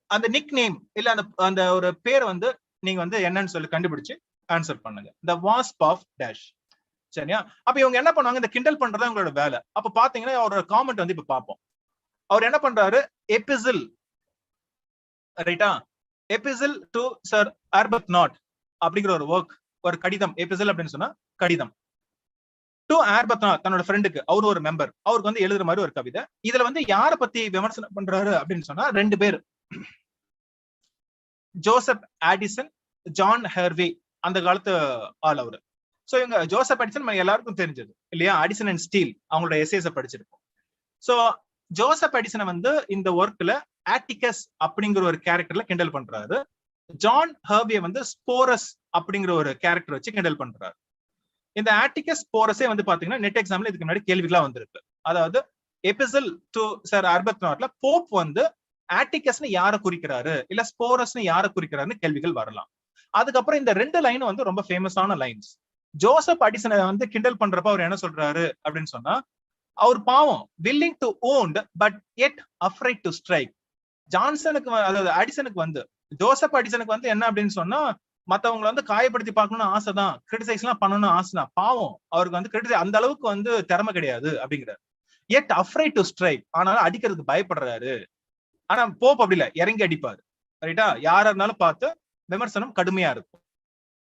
Speaker 1: அந்த நிக் நேம் இல்ல அந்த அந்த ஒரு பேர் வந்து நீங்க வந்து என்னன்னு சொல்லி கண்டுபிடிச்சு ஆன்சர் பண்ணுங்க, த வாஸ்ப் ஆஃப் டேஷ். சரியா? அப்ப இவங்க என்ன பண்ணுவாங்க, இந்த கிண்டல் பண்றதா உங்களோட வேலை. அப்ப பாத்தீங்கன்னா அவரோட காமெண்ட் வந்து இப்ப பார்ப்போம். அவர் என்ன பண்றாரு, எபிசில், ரைட்டா, எபிசில் டு சர் ஆர்பத்நாட் அப்படிங்கிற ஒரு ஒர்க், ஒரு கடிதம், எபிசில் அப்படின்னு சொன்னா கடிதம், டு ஆர்பத்நாட், தன்னோட ஃப்ரெண்டுக்கு, அவரு ஒரு மெம்பர், அவருக்கு வந்து எழுதுற மாதிரி ஒரு கவிதை. இதுல வந்து யார பத்தி விமர்சனம் பண்றாரு அப்படின்னு சொன்னா 2 பேர், ஜோசப் ஆடிசன், ஜான் ஹெர்வே, அந்த காலத்து ஆள் அவரு. சோ இவங்க ஜோசப் ஆடிசன் எல்லாருக்கும் தெரிஞ்சது இல்லையா, ஆடிசன் அண்ட் ஸ்டீல், அவங்களோட எஸ்ஏஸ படிச்சிருப்போம். சோ ஜோசப் ஆடிசனை வந்து இந்த ஒர்க்ல ஆட்டிகஸ் அப்படிங்கிற ஒரு கேரக்டர்ல கிண்டல் பண்றாரு. ஜான் ஹெர்வே வந்து ஸ்போரஸ் அப்படிங்கிற ஒரு கேரக்டர் வச்சு கிண்டல் பண்றாரு. இந்த ஆட்டிகஸ் ஸ்போரஸே வந்து பாத்தீங்கன்னா நெட் எக்ஸாம்ல இதுக்கு முன்னாடி கேள்விகளா வந்திருக்கு. அதாவது எபிசில் டு சர் ஆர்பத்நாட்ல போப் வந்து ஆட்டிகஸ்னு யாரை குறிக்கிறாரு இல்ல ஸ்போரஸ்னு யாரை குறிக்கிறாருன்னு கேள்விகள் வரலாம். அதுக்கப்புறம் இந்த 2 லைன் வந்து ரொம்ப ஃபேமஸான லைன்ஸ். ஜோசப் அடிசனை வந்து கிண்டல் பண்றப்ப அவர் என்ன சொல்றாரு அப்படின்னு சொன்னா, அவர் பாவம், willing to wound but yet afraid to strike. ஜான்சனுக்கு, அதாவது அடிசனுக்கு வந்து ஜோசப் அடிசனுக்கு வந்து என்ன அப்படின்னு சொன்னா, மத்தவங்களை வந்து காயப்படுத்தி பார்க்கணும்னு ஆசைதான், கிரிட்டிசைஸ் எல்லாம் பண்ணணும்னு ஆசைதான். பாவம் அவருக்கு வந்து கிரிட்டிசைஸ் அந்த அளவுக்கு வந்து திறமை கிடையாது அப்படிங்கிறாரு. yet afraid to strike, ஆனாலும் அடிக்கிறதுக்கு பயப்படுறாரு. ஆனா போப் அப்படி இல்ல, இறங்கி அடிப்பாரு. ரைட்டா? யாரா இருந்தாலும் பார்த்து விமர்சனம் கடுமையா இருக்கும்.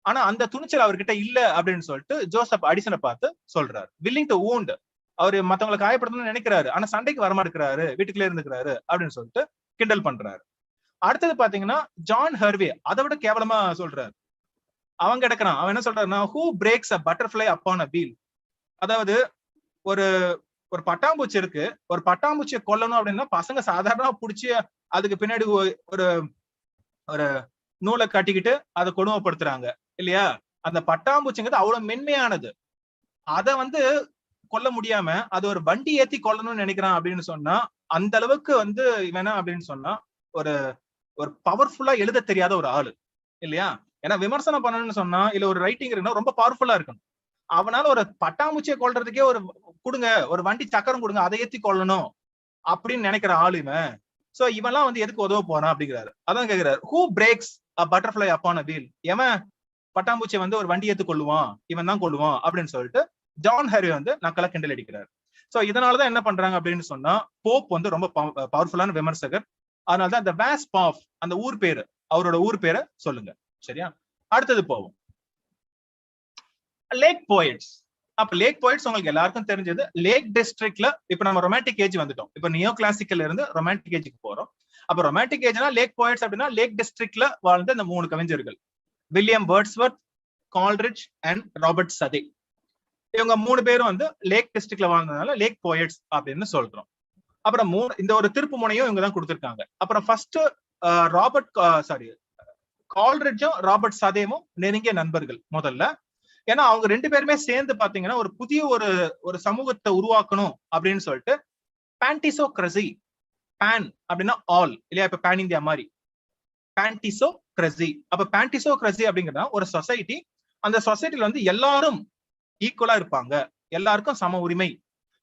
Speaker 1: ஆனா அந்த துணிச்சல் அவர்கிட்ட இல்ல அப்படின்னு சொல்லிட்டு ஜோசப் அடிசனை பார்த்து சொல்றாரு. willing to wound, அவரு மத்தவங்களை காயப்படுத்தணும்னு நினைக்கிறாரு, ஆனா சண்டைக்கு வரமாட்டேங்கிறாரு, வீட்டுக்குள்ளே இருந்துக்கிறாரு அப்படின்னு சொல்லிட்டு கிண்டல் பண்றாரு. அடுத்தது பாத்தீங்கன்னா ஜான் ஹர்வே அதை விட கேவலமா சொல்றாரு. அவன் கிடக்குறான். அவன் என்ன சொல்றாருன்னா, who breaks a butterfly upon a wheel, அதாவது ஒரு ஒரு பட்டாம்பூச்சி இருக்கு, ஒரு பட்டாம்பூச்சியை கொல்லணும் அப்படின்னா பசங்க சாதாரணமா புடிச்சு அதுக்கு பின்னாடி ஒரு ஒரு நூலை கட்டிக்கிட்டு அதை கொடுமைப்படுத்துறாங்க இல்லையா? அந்த பட்டாம்பூச்சிங்கிறது அவ்வளவு மென்மையானது, அதை வந்து கொல்ல முடியாம அது ஒரு வண்டி ஏத்தி கொல்லணும்னு நினைக்கிறான் அப்படின்னு சொன்னா, அந்த அளவுக்கு வந்து இவனா அப்படின்னு சொன்னா ஒரு ஒரு பவர்ஃபுல்லா எழுத தெரியாத ஒரு ஆளு இல்லையா? ஏன்னா விமர்சனம் பண்ணணும்னு சொன்னா இல்ல ஒரு ரைட்டிங் இருக்குன்னா ரொம்ப பவர்ஃபுல்லா இருக்கணும். அவனால ஒரு பட்டாம்பூச்சியை கொல்றதுக்கே ஒரு கொடுங்க, ஒரு வண்டி சக்கரம் கொடுங்க, அதை ஏத்தி கொள்ளணும் அப்படின்னு நினைக்கிற ஆளு இவன். சோ இவெல்லாம் வந்து எதுக்கு உதவ போறான் அப்படிங்கிறாரு. அதான் கேக்குறாரு, who breaks a butterfly upon a wheel, எவன் பட்டாம்பூச்சியை வந்து ஒரு வண்டி ஏத்து கொள்ளுவான், இவன் தான் கொள்ளுவான் அப்படின்னு சொல்லிட்டு ஜான் ஹார்வே வந்து நக்கலா கிண்டல் அடிக்கிறாரு. சோ இதனாலதான் என்ன பண்றாங்க அப்படின்னு சொன்னா, போப் வந்து ரொம்ப பவர்ஃபுல்லான விமர்சகர். அதனாலதான் அந்த வாஸ்ப் ஆஃப் அந்த ஊர் பேரு, அவரோட ஊர் பேரை சொல்லுங்க. சரியா? அடுத்தது போவோம், லேக் போயட்ஸ். அப்ப லேக் போயட்ஸ் உங்களுக்கு எல்லாருக்கும் தெரிஞ்சது. லேக் டிஸ்ட்ரிக்ட்ல இப்ப நம்ம ரொமான்டிக் ஏஜ் வந்துட்டோம். இப்ப நியோ கிளாசிக்கல் இருந்து ரொமான்டிக் ஏஜுக்கு போறோம். அப்ப ரொமான்டிக் ஏஜ்னா லேக் போயட்ஸ் அப்படின்னா லேக் டிஸ்ட்ரிக்ட்ல வாழ்ந்த இந்த 3 கவிஞர்கள், William Wordsworth, Coleridge and Robert Southey. இவங்க 3 பேரும் வந்து லேக் டிஸ்ட்ரிக்ட்ல வாழ்ந்ததுனால லேக் போயட்ஸ் அப்படின்னு சொல்றோம். அப்புறம் இந்த ஒரு திருப்பு முனையும் இவங்க தான் கொடுத்திருக்காங்க. அப்புறம் ஃபர்ஸ்ட் கால்ரிட்ஜும் ராபர்ட் சதேவும் நெருங்கிய நண்பர்கள் முதல்ல. ஏன்னா அவங்க 2 பேருமே சேர்ந்து பாத்தீங்கன்னா ஒரு புதிய ஒரு சமூகத்தை உருவாக்கணும் அப்படின்னு சொல்லிட்டு பேண்டிசோக்ரசி, பேன் அப்படின்னா ஆல் இல்லையா? இப்ப பேன் இந்தியா மாதிரி பேண்டிசோக்ரசி. அப்ப பேண்டிசோக்ரசி அப்படிங்கிறதா ஒரு சொசைட்டி, அந்த சொசைட்டில வந்து எல்லாரும் ஈக்குவலா இருப்பாங்க, எல்லாருக்கும் சம உரிமை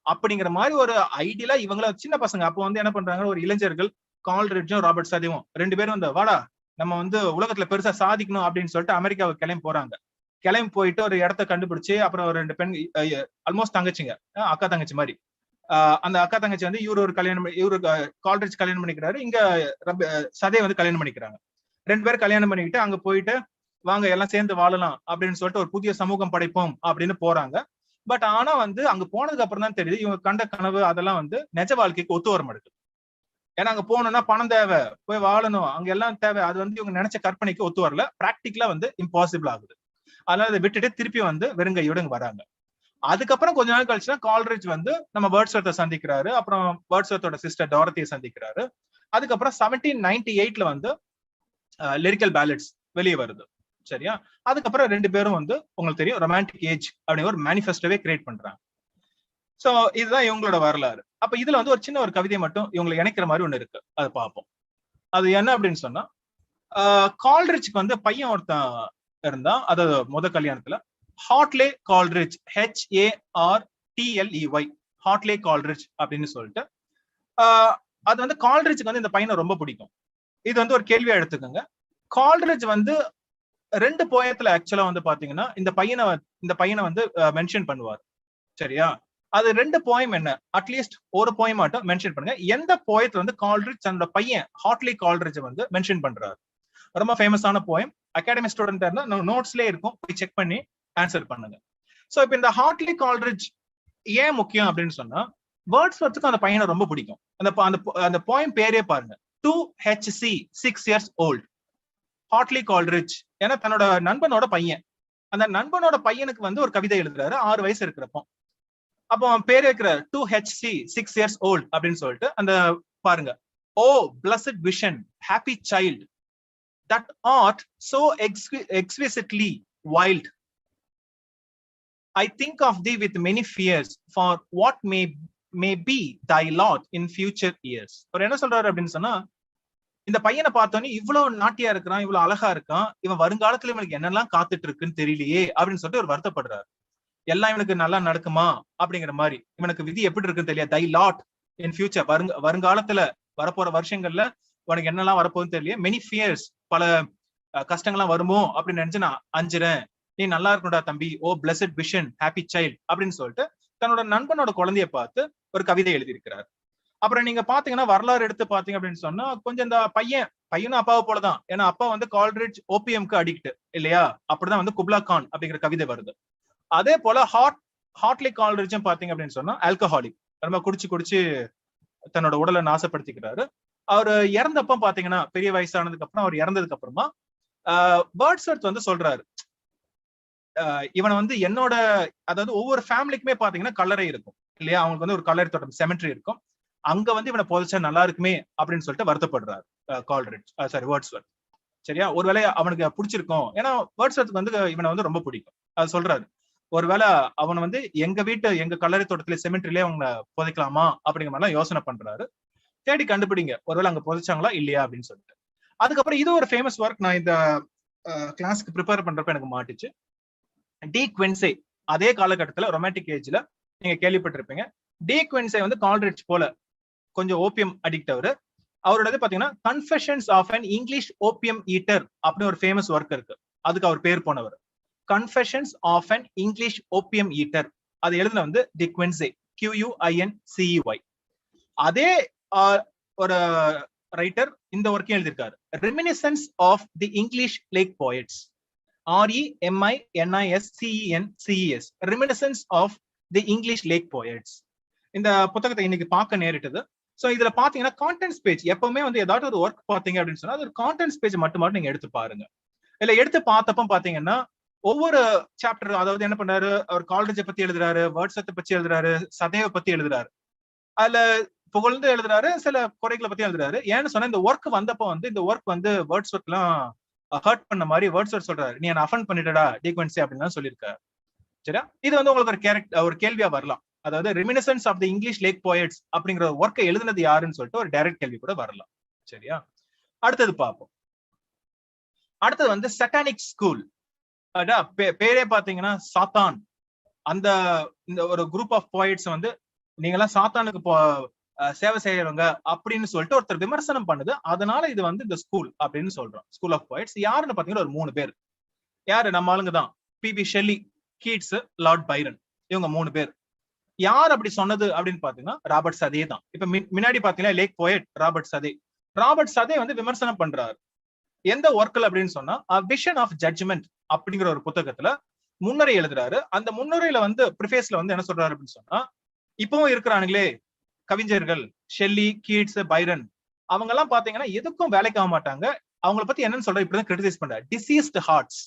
Speaker 1: அப்படிங்கிற மாதிரி ஒரு ஐடியலா இவங்கள சின்ன பசங்க அப்போ வந்து என்ன பண்றாங்க, ஒரு இளைஞர்கள் கால்ரிட்ஜும் ராபர்ட் சதேவும் 2 பேரும் வந்து வாடா நம்ம வந்து உலகத்துல பெருசா சாதிக்கணும் அப்படின்னு சொல்லிட்டு அமெரிக்காவுக்கு கிளம்பி போறாங்க. கிளம்பி போயிட்டு ஒரு இடத்த கண்டுபிடிச்சு அப்புறம் 2 பெண் ஆல்மோஸ்ட் தங்கச்சிங்க, அக்கா தங்கச்சி மாதிரி. அந்த அக்கா தங்கச்சி வந்து இவரு கால்ரிட்ஜ் கல்யாணம் பண்ணிக்கிறாரு, இங்க சதே வந்து கல்யாணம் பண்ணிக்கிறாங்க. 2 பேரும் கல்யாணம் பண்ணிக்கிட்டு அங்க போயிட்டு வாங்க எல்லாம் சேர்ந்து வாழலாம் அப்படின்னு சொல்லிட்டு ஒரு புதிய சமூகம் படைப்போம் அப்படின்னு போறாங்க. பட் ஆனா வந்து அங்க போனதுக்கு அப்புறம் தான் தெரியுது இவங்க கண்ட கனவு அதெல்லாம் வந்து நிஜ வாழ்க்கைக்கு ஒத்து வர மாட்டேங்குது. ஏன்னா அங்க போகணும்னா பணம் தேவை, போய் வாழணும், அங்க எல்லாம் தேவை, அது வந்து இவங்க நினைச்ச கற்பனைக்கு ஒத்து வரல, பிராக்டிகலா வந்து இம்பாசிபிள் ஆகுது. அதனால அதை விட்டுட்டு திருப்பி வந்து வெறுங்கையோட இங்க வராங்க. அதுக்கப்புறம் கொஞ்ச நாள் கழிச்சுனா கால்ரிட்ஜ் வந்து நம்ம வேர்ட்ஸ்வொர்த்தை சந்திக்கிறாரு, அப்புறம் வேர்ட்ஸ்வொர்த்தோட சிஸ்டர் டாரத்தியை சந்திக்கிறாரு. அதுக்கப்புறம் 1798ல வந்து லிரிக்கல் பேலட்ஸ் வெளியே வருது. சரியா? அதுக்கப்புறம் 2 பேரும் வந்து உங்களுக்கு தெரியும் ரொமான்டிக் ஏஜ் அப்படிங்கிற ஒரு மேனிஃபெஸ்டோவே கிரியேட் பண்றாங்க. சோ இதுதான் இவங்களோட வரலாறு. அப்ப இதுல வந்து ஒரு சின்ன ஒரு கவிதை மட்டும் இவங்களை இணைக்கிற மாதிரி ஒண்ணு இருக்கு, அதை பார்ப்போம். அது என்ன அப்படின்னு சொன்னா, கால்ரிட்ஜ்க்கு வந்து பையன் ஒருத்தன் இருந்தான், அதாவது கல்யாணத்துல ஹார்ட்லே கால்ரிட்ஜ், HARTLEY, ஹார்ட்லே கால்ரிட்ஜ் அப்படின்னு சொல்லிட்டு. அது வந்து கால்ரிட்ஜ்க்கு வந்து இந்த பையனை ரொம்ப பிடிக்கும். இது வந்து ஒரு கேள்வியா எடுத்துக்கோங்க. கால்ரிட்ஜ் வந்து 2 போயத்துல ஆக்சுவலா வந்து பாத்தீங்கன்னா இந்த பையனை வந்து மென்ஷன் பண்ணுவார். சரியா? அது 2 போயம் என்ன, அட்லீஸ்ட் ஒரு போயம் மட்டும் மென்ஷன் பண்ணுங்க. எந்த போயத்துல வந்து கால்ரிட்ஜ் தன்னோட பையன் ஹார்ட்லே கால்ரிட்ஜ் வந்து மென்ஷன் பண்றாரு? ரொம்ப ஃபேமஸான போயம், அகாடமி ஸ்டூடெண்டா இருந்தா நோட்ஸ்லயே இருக்கும், போய் செக் பண்ணி ஆன்சர் பண்ணுங்க. சோ இப்ப இந்த ஹார்ட்லே கால்ரிட்ஜ் ஏன் முக்கியம் அப்படின்னு சொன்னா, வேர்ட்ஸ்வொர்த்துக்கு அந்த பையனை ரொம்ப பிடிக்கும். அந்த போயம் பேரே பாருங்க, 2HC 6 years old, ஹார்ட்லே கால்ரிட்ஜ். ஏன்னா தன்னோட நண்பனோட பையன், அந்த நண்பனோட பையனுக்கு வந்து ஒரு கவிதை எழுதுறாரு 6 வயசு இருக்கிறப்போ. அப்போ அவன் பேர் வைக்கிற 2HC 6 years old அப்படின்னு சொல்லிட்டு அந்த பாருங்க, ஓ blessed vision, happy child, that art so exquisitely wild, I think of thee with many fears for what may be thy lot in future years. அவர் என்ன சொல்றாரு அப்படின்னு சொன்னா, இந்த பையனை பார்த்தோன்னே இவ்வளவு நாட்டியா இருக்கிறான், இவ்வளவு அழகா இருக்கான், இவன் வருங்காலத்துல இவனுக்கு என்னெல்லாம் காத்துட்டு இருக்குன்னு தெரியலையே அப்படின்னு சொல்லிட்டு ஒரு வருத்தப்படுறாரு. எல்லாம் இவனுக்கு நல்லா நடக்குமா அப்படிங்கிற மாதிரி, இவனுக்கு விதி எப்படி இருக்குன்னு தெரியாது, தை லாட் இன் ஃபியூச்சர், வருங்காலத்துல வரப்போற வருஷங்கள்ல உனக்கு என்னெல்லாம் வரப்போகுதுன்னு தெரியல, மெனி ஃபியர்ஸ் பல கஷ்டங்கள்லாம் வருமோ அப்படின்னு நினைச்சு நான் அஞ்சுறேன், நீ நல்லா இருக்கணும்டா தம்பி, ஓ பிளஸட் விஷன் ஹாப்பி சைல்ட் அப்படின்னு சொல்லிட்டு தன்னோட நண்பனோட குழந்தைய பார்த்து ஒரு கவிதை எழுதியிருக்கிறார். அப்புறம் நீங்க பாத்தீங்கன்னா வரலாறு எடுத்து பாத்தீங்க அப்படின்னு சொன்னா கொஞ்சம் இந்த பையனும் அப்பாவை போலதான். ஏன்னா அப்பா வந்து கால்ட்ரிட்ஜ் ஓபிஎம்க்கு அடிக்ட் இல்லையா, அப்படிதான் வந்து குப்லா கான் அப்படிங்கிற கவிதை வருது. அதே போல ஹார்ட்லி கால்ட்ரிட்ஜும் பாத்தீங்க அப்படின்னு சொன்னா ஆல்கஹாலிக், ரொம்ப குடிச்சு தன்னோட உடலை நாசப்படுத்திக்கிறாரு. அவர் இறந்தப்ப பாத்தீங்கன்னா பெரிய வயசானதுக்கு அப்புறம், அவர் இறந்ததுக்கு அப்புறமா வேர்ட்ஸ்வொர்த் வந்து சொல்றாரு, இவனை வந்து என்னோட, அதாவது ஒவ்வொரு ஃபேமிலிக்குமே பாத்தீங்கன்னா கல்லறை இருக்கும் இல்லையா, அவங்களுக்கு வந்து ஒரு கல்லறை தோட்டம் செமெட்ரி இருக்கும், அங்க வந்து இவனை புதைச்சா நல்லா இருக்குமே அப்படின்னு சொல்லிட்டு வருத்தப்படுறாரு வேர்ட்ஸ்வொர்த். சரியா, ஒருவேளை அவனுக்கு பிடிச்சிருக்கும், ஏன்னா வேர்ட்ஸ்வொர்த்துக்கு வந்து இவனை வந்து ரொம்ப பிடிக்கும், அது சொல்றாரு, ஒருவேளை அவனை வந்து எங்க கல்லறை தோட்டத்துல செமெட்ரிலே அவங்க புதைக்கலாமா அப்படிங்கிற மாதிரிலாம் யோசனை பண்றாரு. தேடி கண்டுபிடிங்க ஒருவேளை அங்க புதைச்சாங்களா இல்லையா அப்படின்னு சொல்லிட்டு. அதுக்கப்புறம் இது ஒரு ஃபேமஸ் ஒர்க் நான் இந்த கிளாஸ்க்கு ப்ரிப்பேர் பண்றப்ப எனக்கு மாட்டுச்சு. டி குவின்சே, அதே காலகட்டத்துல ரொமான்டிக் ஏஜ்ல நீங்க கேள்விப்பட்டிருப்பீங்க. டி குவின்சே வந்து கால்ட்ரிட்ஜ் போல கொஞ்சம் ஓபியம் அடிக்ட். அவரோட பாத்தீங்கன்னா confessions of an English opium eater அப்படின்னு ஒரு ஃபேமஸ் ஒர்க் இருக்கு, அதுக்கு அவர் பேர் போனவர். Confessions of an English opium eater, அது எழுதுன வந்து டி குவின்சே, QUINCEY. அதே ஒரு ரைட்டர் இந்த ஒர்க்கையும் எழுதியிருக்காரு, reminiscences of the English lake poets, REMINISCENCES, reminiscences of the English lake poets. இந்த புத்தகத்தை இன்னைக்கு பார்க்க நேரிட்டது. சோ இதுல பாத்தீங்கன்னா கான்டென்ட்ஸ் பேஜ், எப்பவுமே வந்து ஏதாவது ஒரு ஒர்க் பாத்தீங்க அப்படின்னு சொன்னா அது ஒரு கான்டென்ட்ஸ் பேஜ் மட்டும் நீங்க எடுத்து பாருங்க. இல்ல எடுத்து பார்த்தப்ப பாத்தீங்கன்னா ஒவ்வொரு சாப்டர், அதாவது என்ன பண்ணாரு, அவர் கால்ட்ரிட்ஜை பத்தி எழுதுறாரு, வேர்ட்ஸ்வொர்த்தை பத்தி எழுதுறாரு, சதேவை பத்தி எழுதுறாரு, அதுல புகழ்ந்து எழுதுறாரு, சில குறைகளை பத்தி எழுதுறாரு. ஏன்னு சொன்னா இந்த ஒர்க் வந்தப்போ வந்து இந்த ஒர்க் வந்து வேர்ட்ஸ்வொர்த் எல்லாம் ஹர்ட் பண்ண மாதிரி வேர்ட்ஸ்வொர்த் சொல்றாரு, நீ என்ன அஃபண்ட் பண்ணிட்டடா டி குவின்சே அப்படின்னு சொல்லியிருக்காரு. சரியா, இது வந்து உங்களுக்கு ஒரு கேள்வியா வரலாம், அதாவது reminiscences of the English lake poets அப்படிங்கிற ஒர்க்கை எழுதுனது யாருன்னு சொல்லிட்டு ஒரு டைரக்ட் கேள்வி கூட வரலாம். சரியா, அடுத்தது பார்ப்போம். அடுத்தது வந்து சட்டானிக் ஸ்கூல். பேரே பாத்தீங்கன்னா சாத்தான், அந்த இந்த ஒரு குரூப் ஆஃப் போயட்ஸ் வந்து நீங்கெல்லாம் சாத்தானுக்கு சேவை செய்யறவங்க அப்படின்னு சொல்லிட்டு ஒருத்தர் விமர்சனம் பண்ணுது. அதனால இது வந்து இந்த ஸ்கூல் அப்படின்னு சொல்றோம், ஸ்கூல் ஆஃப் போயட்ஸ். யாருன்னு பாத்தீங்கன்னா ஒரு 3 பேர். யாரு, நம்ம ஆளுங்க தான், PB Shelley, Keats, Lord Byrne, இவங்க 3 பேர். யார் அப்படி சொன்னது அப்படின்னு பாத்தீங்கன்னா ராபர்ட் சதே தான். இப்ப முன்னாடி பாத்தீங்கன்னா லேக் போயட் ராபர்ட் சதே வந்து விமர்சனம் பண்றாரு. எந்த ஒர்க்ல அப்படின்னு சொன்னா விஷன் ஆஃப் ஜட்ஜ்மெண்ட் அப்படிங்கிற ஒரு புத்தகத்துல முன்னுரை எழுதுறாரு. அந்த முன்னுரையில வந்து ப்ரிஃபேஸ்ல வந்து என்ன சொல்றாரு அப்படின்னு சொன்னா, இப்பவும் இருக்கிறானுங்களே கவிஞர்கள், ஷெல்லி, கீட்ஸ், பைரன், அவங்க எல்லாம் பாத்தீங்கன்னா எதுக்கும் வேலைக்கு ஆக மாட்டாங்க. அவங்களை பத்தி என்னன்னு சொல்ற, இப்படிதான் கிரிட்டிசைஸ் பண்ற, டிசீஸ்ட் ஹார்ட்ஸ்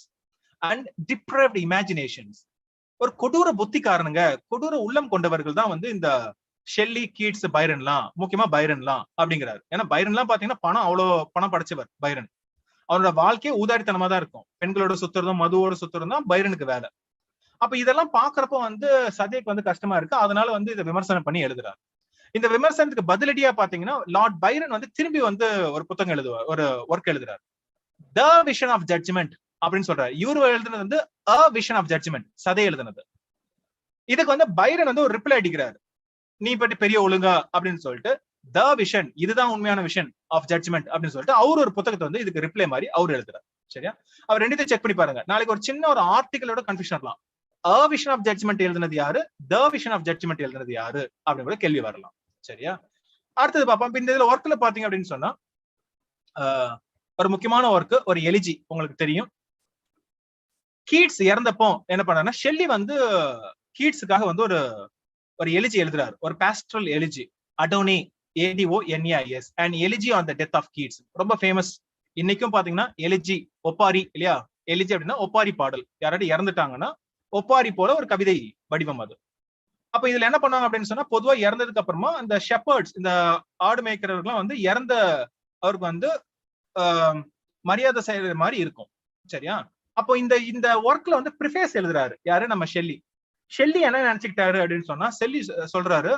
Speaker 1: அண்ட் டிப்ரவ்ட் இமேஜினேஷன்ஸ். ஒரு கொடூர புத்திக்காரனுங்க, கொடூர உள்ளம் கொண்டவர்கள் தான் வந்து இந்த ஷெல்லி, கீட்ஸ், பைரன்லாம், முக்கியமா பைரன்லாம் அப்படிங்கிறாரு. ஏன்னா பைரன்லாம் பாத்தீங்கன்னா அவ்வளவு பணம் படைச்சவர் பைரன். அவரோட வாழ்க்கையே ஊதாரித்தனமா தான் இருக்கும், பெண்களோட சுத்துறதும் மதுவோட சுத்துறதும் தான் பைரனுக்கு வேலை. அப்ப இதெல்லாம் பாக்குறப்ப வந்து சதேக்கு வந்து கஷ்டமா இருக்கு, அதனால வந்து இதை விமர்சனம் பண்ணி எழுதுறாரு. இந்த விமர்சனத்துக்கு பதிலடியா பாத்தீங்கன்னா லார்ட் பைரன் வந்து திரும்பி வந்து ஒரு புத்தகம் எழுதுவார், ஒரு ஒர்க் எழுதுறாரு, த விஷன் ஆஃப் ஜட்ஜ்மெண்ட் அப்படின்னு சொல்றாரு. இவரு எழுதுனது வந்து அ விஷன் ஆஃப் ஜட்ஜ்மெண்ட், சதே எழுதுனது. இதுக்கு வந்து பைரன் வந்து ஒரு ரிப்ளை அடிக்கிறாரு, நீ பற்றி பெரிய ஒழுங்கா அப்படின்னு சொல்லிட்டு, த விஷன், இதுதான் உண்மையான விஷன் ஆஃப் ஜட்ஜ்மெண்ட் அப்படின்னு சொல்லிட்டு அவர் ஒரு புத்தகத்தை வந்து இதுக்கு ரிப்ளை மாதிரி அவர் எழுதுறாரு. சரியா, அவர் ரெண்டுத்தையும் செக் பண்ணி பாருங்க. நாளைக்கு ஒரு சின்ன ஒரு ஆர்டிகளோட கன்ஃபியூஷன் வரலாம், அ விஷன் ஆஃப் ஜட்ஜ்மெண்ட் எழுதுனது யாரு, த விஷன் ஆஃப் ஜட்ஜ்மெண்ட் எழுதுனது யாரு அப்படிங்கிற கேள்வி வரலாம். சரியா, அடுத்தது பாப்போம். இந்த இதுல ஒர்க்ல பாத்தீங்க அப்படின்னு சொன்னா ஒரு முக்கியமான ஒர்க், ஒரு எலிஜி, உங்களுக்கு தெரியும். கீட்ஸ் இறந்தப்போ என்ன பண்ணாருன்னா, ஷெல்லி வந்து கீட்ஸுக்காக வந்து ஒரு எலிஜி எழுதுறாரு, ஒரு pastoral elegy, Adonais, ADONAIS, and elegy on the death of Keats. ரொம்ப ஃபேமஸ். இன்னைக்கும் பாத்தீங்கன்னா எலிஜி, ஒப்பாரி இல்லையா, எலிஜி அப்படின்னா ஒப்பாரி பாடல், யாராவது இறந்துட்டாங்கன்னா ஒப்பாரி போல ஒரு கவிதை வடிவம் அது. அப்ப இதுல என்ன பண்ணாங்க அப்படின்னு சொன்னா, பொதுவா இறந்ததுக்கு அப்புறமா அந்த ஷெப்பர்ட்ஸ், இந்த ஆடு மேய்க்கிறவர்கள் வந்து இறந்த அவருக்கு வந்து மரியாதை செய்யற மாதிரி இருக்கும். சரியா, அப்போ இந்த ஒர்க்ல வந்து ப்ரிஃபேஸ் எழுதுறாரு யாரு, நம்ம ஷெல்லி என்ன நினைச்சுக்கிட்டாரு அப்படின்னு சொன்னா, ஷெல்லி சொல்றாரு,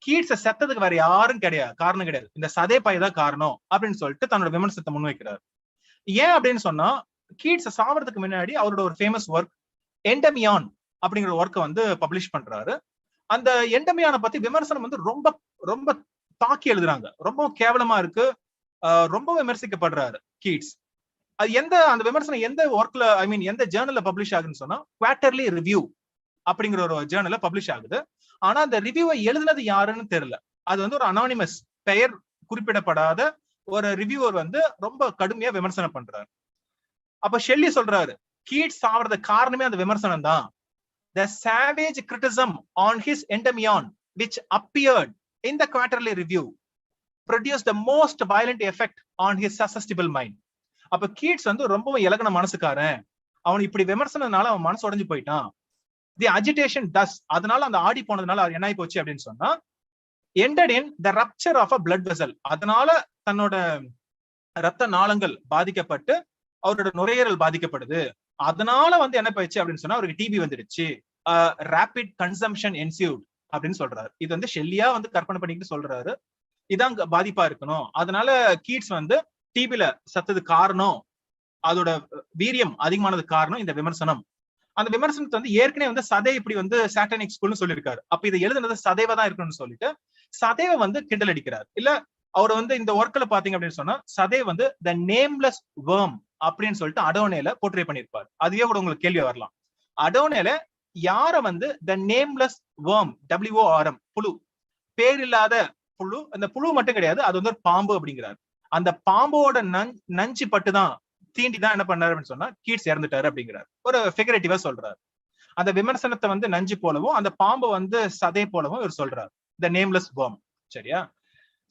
Speaker 1: கீட்ஸ செத்ததுக்கு வேற யாரும் காரணம் கிடையாது, இந்த சதே பை தான் காரணம் அப்படின்னு சொல்லிட்டு தன்னோட விமர்சனத்தை முன்வைக்கிறாரு. ஏன் அப்படின்னு சொன்னா, கீட்ஸ சாவறதுக்கு முன்னாடி அவரோட ஒரு ஃபேமஸ் ஒர்க் எண்டமியான் அப்படிங்கிற ஒர்க்கை வந்து பப்ளிஷ் பண்றாரு. அந்த எண்டமியான பத்தி விமர்சனம் வந்து ரொம்ப ரொம்ப தாக்கி எழுதுறாங்க, ரொம்ப கேவலமா இருக்கு, ரொம்ப விமர்சிக்கப்படுறாரு கீட்ஸ். அது அந்த விமர்சனம் எந்த ஒர்க்ல எந்த ஜேர்னல்ல பப்ளிஷ் ஆகுதுன்னு சொன்னா குவார்டர்லி ரிவ்யூ அப்படிங்கிற ஒரு ஜேர்னல்ல பப்ளிஷ் ஆகுது. ஆனா அந்த ரிவ்யூவை எழுதுனது யாருன்னு தெரியல. அது வந்து ஒரு அனானிமஸ், பெயர் குறிப்பிடப்படாத ஒரு ரிவ்யூவர் வந்து ரொம்ப கடுமையா விமர்சனம் பண்றாரு. அப்ப ஷெல்லி சொல்றாரு, கீட்ஸ் சாவறது காரணமே அந்த விமர்சனம் தான். The savage criticism on his Endymion, which appeared in the quarterly review, produced the most violent effect on his susceptible mind. அப்ப கீட்ஸ் வந்து ரொம்பவும் இலகுன மனசுக்காரன், அவன் இப்படி விமர்சனனால அவன் மனசு உடைஞ்சு போயிட்டான். தி அஜிடேஷன் டஸ், அதனால அந்த ஆடி போனதுனால என்ன ஆகி போச்சு அப்படின்னு சொன்னா, ended in the rupture of a blood vessel, அதனால தன்னோட ரத்த நாளங்கள் பாதிக்கப்பட்டு அவரோட நுரையீரல் பாதிக்கப்படுது. அதனால வந்து என்ன போயிடுச்சு அப்படின்னு சொன்னா அவருக்கு டிபி வந்துடுச்சு. ராபிட் கன்சம்ஷன் என்சியூட் அப்படின்னு சொல்றாரு. இது வந்து ஷெல்லியா வந்து கற்பனை பண்ணிக்கிட்டு சொல்றாரு, இதான் பாதிப்பா இருக்கணும். அதனால கீட்ஸ் வந்து டிபில சத்தது காரணம், அதோட வீரியம் அதிகமானது காரணம் இந்த விமர்சனம். அந்த விமர்சனத்தை வந்து ஏற்கனவே வந்து சதை இப்படி வந்து சாட்டனிக் ஸ்கூல்னு சொல்லியிருக்காரு. அப்ப இதை எழுதுனது சதைவா தான் இருக்கணும்னு சொல்லிட்டு சதைவை வந்து கிண்டல் அடிக்கிறார். இல்ல அவர் வந்து இந்த ஒர்க்ல பாத்தீங்க அப்படின்னு சொன்னா சதை வந்து த நேம்லெஸ் வேர்ம் அப்படின்னு சொல்லிட்டு அடோனேல போர்ட்ரே பண்ணிருப்பாரு. அதுவே கூட உங்களுக்கு கேள்வி வரலாம், அடோனேல யார வந்து த நேம்லெஸ் வேர்ம், WORM, புழு, பேர் இல்லாத புழு, அந்த புழு மட்டும் கிடையாது, அது வந்து ஒரு பாம்பு அப்படிங்கிறாரு. அந்த பாம்போட நஞ்சு பட்டுதான் தீண்டிதான் என்ன பண்ணாரு அப்படின்னு சொன்னா கீட்ஸ் இறந்துட்டாரு அப்படிங்கிறாரு. ஒரு ஃபிகரேட்டிவா சொல்றாரு. அந்த விமர்சனத்தை வந்து நஞ்சு போலவும் அந்த பாம்பை வந்து சதை போலவும் இவர் சொல்றாரு, த நேம்லெஸ் வேர்ம். சரியா?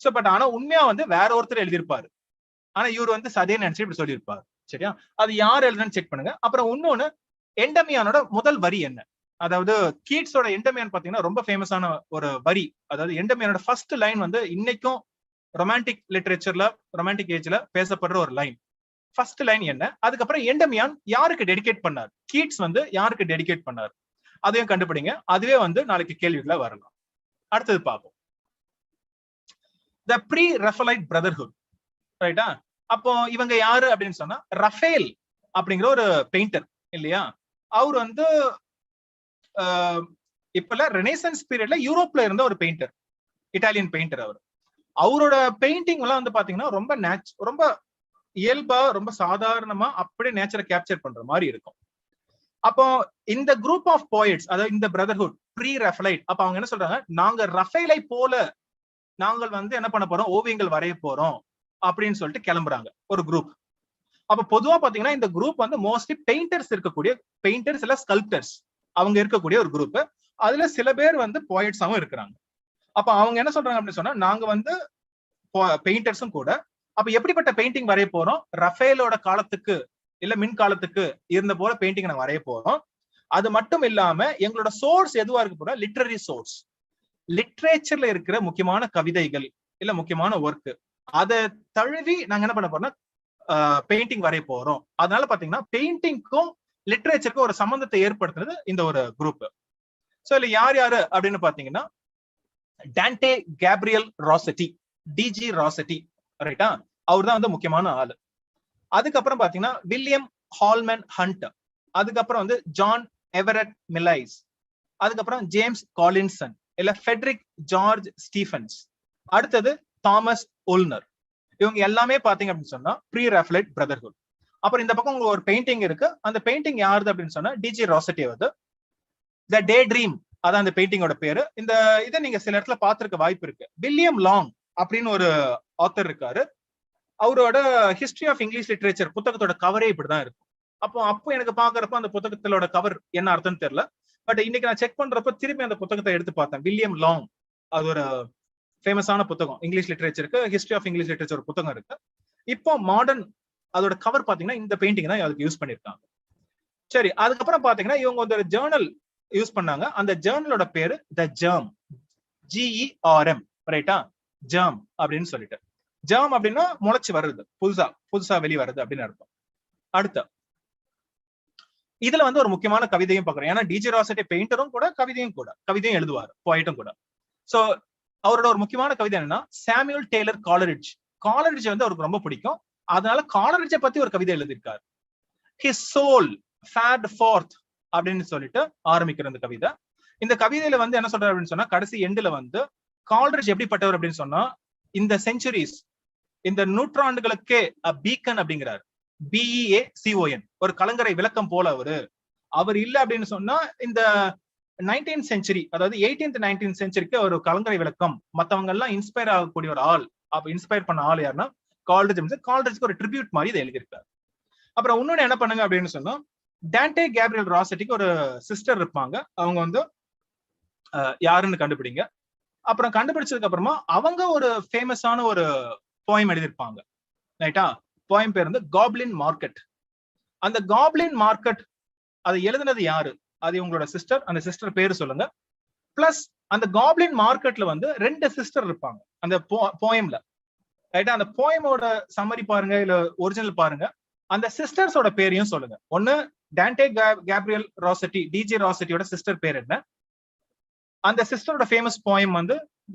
Speaker 1: சோ பட் ஆனா உண்மையா வந்து வேற ஒருத்தர் எழுதியிருப்பாரு. ஆனா இவர் வந்து சதைன்னு நினைச்சு இப்படி சொல்லியிருப்பாரு. சரியா? அது யார் எழுதுன்னு செக் பண்ணுங்க. அப்புறம் இன்னொன்னு, எண்டமியானோட முதல் வரி என்ன? அதாவது கீட்ஸோட எண்டமியான் பாத்தீங்கன்னா ரொம்ப ஃபேமஸான ஒரு வரி. அதாவது எண்டமியானோட ஃபர்ஸ்ட் லைன் வந்து இன்னைக்கும் ரொமான்டிக் லிட்டரேச்சர்ல, ரொமான்டிக் ஏஜ்ல பேசப்படுற ஒரு லைன். ஃபர்ஸ்ட் லைன் என்ன? அதுக்கப்புறம் எண்டமியான் யாருக்கு டெடிகேட் பண்ணார், கீட்ஸ் வந்து யாருக்கு டெடிகேட் பண்ணார், அதையும் கண்டுபிடிங்க. அதுவே வந்து நாளைக்கு கேள்விகளை வரலாம். அடுத்தது பார்ப்போம். The Pre Raphaelite Brotherhood. ரைட்டா? அப்போ இவங்க யாரு அப்படின்னு சொன்னா ரஃபேல் அப்படிங்கிற ஒரு பெயிண்டர் இல்லையா? அவர் வந்து இப்பல ரெனேசன்ஸ் பீரியட்ல யூரோப்ல இருந்த ஒரு பெயிண்டர், இட்டாலியன் பெயிண்டர். அவரோட பெயிண்டிங் எல்லாம் வந்து பாத்தீங்கன்னா ரொம்ப இயல்பா, ரொம்ப சாதாரணமா அப்படியே நேச்சரை கேப்சர் பண்ற மாதிரி இருக்கும். அப்போ இந்த குரூப் ஆஃப் போயட்ஸ், அதாவது இந்த பிரதர்ஹுட் ப்ரீ ரஃபலைட், அப்ப அவங்க என்ன சொல்றாங்க, நாங்க ரஃபேலை போல நாங்கள் வந்து என்ன பண்ண போறோம், ஓவியங்கள் வரைய போறோம் அப்படின்னு சொல்லிட்டு கிளம்புறாங்க ஒரு குரூப். அப்ப பொதுவா பாத்தீங்கன்னா இந்த குரூப் வந்து மோஸ்ட்லி பெயிண்டர்ஸ் இருக்கக்கூடிய, பெயிண்டர்ஸ் இல்ல ஸ்கல்ப்டர்ஸ் அவங்க இருக்கக்கூடிய ஒரு குரூப். அதுல சில பேர் வந்து போயட்ஸாவும் இருக்கிறாங்க. அப்ப அவங்க என்ன சொல்றாங்க அப்படின்னு சொன்னா, நாங்க வந்து பெயிண்டர்ஸும் கூட. அப்ப எப்படிப்பட்ட பெயிண்டிங் வரைய போறோம், ரஃபேலோட காலத்துக்கு இல்ல மின் காலத்துக்கு இருந்த போல பெயிண்டிங் நாங்க வரைய போறோம். அது மட்டும் இல்லாம எங்களோட சோர்ஸ் எதுவா இருக்கு போற, லிட்டரரி சோர்ஸ், லிட்ரேச்சர்ல இருக்கிற முக்கியமான கவிதைகள் இல்ல முக்கியமான ஒர்க், அதை தழுவி நாங்க என்ன பண்ண போறோம்னா பெயிண்டிங் வரைய போறோம். அதனால பாத்தீங்கன்னா பெயிண்டிங்க்கும் லிட்ரேச்சருக்கும் ஒரு சம்பந்தத்தை ஏற்படுத்துறது இந்த ஒரு குரூப். சோ இல்ல யார் யாரு அப்படின்னு பாத்தீங்கன்னா டான்டே கேப்ரியல் ராசெட்டி, டிஜி ராசெட்டி, ரைட்டா? அவர் தான் வந்து முக்கியமான ஆளு. அதுக்கப்புறம் பாத்தீங்கன்னா வில்லியம் ஹால்மன் ஹண்ட், அதுக்கப்புறம் வந்து ஜான் எவரட் மில்லைஸ், அதுக்கப்புறம் ஜேம்ஸ் காலின்சன் இல்ல ஃபெட்ரிக் ஜார்ஜ் ஸ்டீஃபன்ஸ், அடுத்தது தாமஸ் உல்னர். இவங்க எல்லாமே பாத்தீங்க அப்படின்னு சொன்னா ப்ரீ ரஃபலைட் பிரதர்ஹுட். அப்புறம் இந்த பக்கம் உங்களுக்கு ஒரு பெயிண்டிங் இருக்கு. அந்த பெயிண்டிங் யாருது அப்படின்னு சொன்னா டிஜி ராசெட்டி வந்து த டே ட்ரீம், அதான் அந்த பெயிண்டிங்கோட பேரு. இந்த இதை நீங்க சில இடத்துல பார்த்திருக்க வாய்ப்பு இருக்கு. வில்லியம் லாங் அப்படின்னு ஒரு ஆத்தர் இருக்காரு. அவரோட ஹிஸ்டரி ஆஃப் இங்கிலீஷ் லிட்டரேச்சர் புத்தகத்தோட கவரே இப்படிதான் இருக்கும். அப்போ எனக்கு பாக்குறப்ப அந்த புத்தகத்தோட கவர் என்ன அர்த்தம்னு தெரியல. பட் இன்னைக்கு நான் செக் பண்றப்ப திருப்பி அந்த புத்தகத்தை எடுத்து பார்த்தேன். வில்லியம் லாங், அது ஒரு ஃபேமஸான புத்தகம் இங்கிலீஷ் லிட்டரேச்சருக்கு, ஹிஸ்டரி ஆஃப் இங்கிலீஷ் லிட்டரேச்சர் புத்தகம் இருக்கு. இப்போ மாடர்ன் அதோட கவர் பாத்தீங்கன்னா இந்த பெயிண்டிங் தான் அதுக்கு யூஸ் பண்ணிருக்காங்க. சரி, அதுக்கப்புறம் பாத்தீங்கன்னா இவங்க ஒரு ஜேர்னல் யூஸ் பண்ணாங்க. அந்த ஜேர்னலோட பேரு த ஜெர்ம், GERM, ரைட்டா? ஜெர்ம் அப்படின்னு சொல்லிட்டு. ஜெர்ம் அப்படின்னா முளைச்சு வருது, புதுசா வெளி வருது அப்படின்னு அர்த்தம். அடுத்த இதுல வந்து ஒரு முக்கியமான கவிதையும் பாக்குறோம். ஏன்னா டிஜி ராசெட்டி பெயிண்டரும் கூட, கவிதையும் எழுதுவார், போயிட்டும் கூட. சோ அவரோட ஒரு முக்கியமான கவிதை என்னன்னா சாமுவல் டெய்லர் காலரிட்ஜ். காலரிட்ஜ் வந்து அவருக்கு ரொம்ப பிடிக்கும். அதனால காலரிட்ஜை பத்தி ஒரு கவிதை எழுதியிருக்காரு. ஹிஸ் சோல் ஃபேர்ட் ஃபார்த் அப்படின்னு சொல்லிட்டு ஆரம்பிக்கிற இந்த கவிதை. இந்த கவிதையில வந்து என்ன சொல்றாரு அப்படின்னு சொன்னா கடைசி எண்டுல வந்து காலரிட்ஜ் எப்படிப்பட்டவர் அப்படின்னு சொன்னா இந்த செஞ்சுரிஸ், இந்த நூற்றாண்டுகளுக்கே பீக்கன் அப்படிங்கிறார். BEACON, ஒரு கலங்கரை விளக்கம் போல அவர் இல்ல அப்படின்னு சொன்னா இந்த 19th செஞ்சுரி, அதாவது 18th 19th செஞ்சுரிக்கு ஒரு கலங்கரை விளக்கம், மத்தவங்க எல்லாம் இன்ஸ்பயர் ஆகக்கூடிய ஒரு ஆள். அப்ப இன்ஸ்பயர் பண்ண ஆள் யாருன்னா கால்ட்ரிட்ஜ் ஒரு ட்ரிபியூட் மாதிரி இதை எழுதியிருக்காரு. அப்புறம் இன்னொன்னு என்ன பண்ணுங்க அப்படின்னு சொன்னா, டான்டே கேப்ரியல் ராசட்டிக்கு ஒரு சிஸ்டர் இருப்பாங்க. அவங்க யாருன்னு கண்டுபிடிங்க. அப்புறம் கண்டுபிடிச்சதுக்கு அப்புறமா அவங்க ஒரு ஃபேமஸான ஒரு போயம் எழுதியிருப்பாங்க. ரைட்டா? போயம் பேர் காப்ளின் மார்க்கெட். அந்த காப்ளின் மார்க்கெட் அதை எழுதினது யாரு? அது உங்களோட சிஸ்டர். அந்த சிஸ்டர் பேரு சொல்லுங்க. பிளஸ் அந்த காப்ளின் மார்க்கெட்ல 2 சிஸ்டர் இருப்பாங்க அந்த போயம்ல. ரைட்டா? அந்த போயமோட சம்மரி பாருங்க, இல்ல ஒரிஜினல் பாருங்க. அந்த சிஸ்டர்ஸோட பேரையும் சொல்லுங்க. ஒன்னு டான்டே கேப்ரியல் ராசட்டி, டிஜே ராசட்டியோட சிஸ்டர் பேர் என்ன? அந்த சிஸ்டரோட ஃபேமஸ் போயம்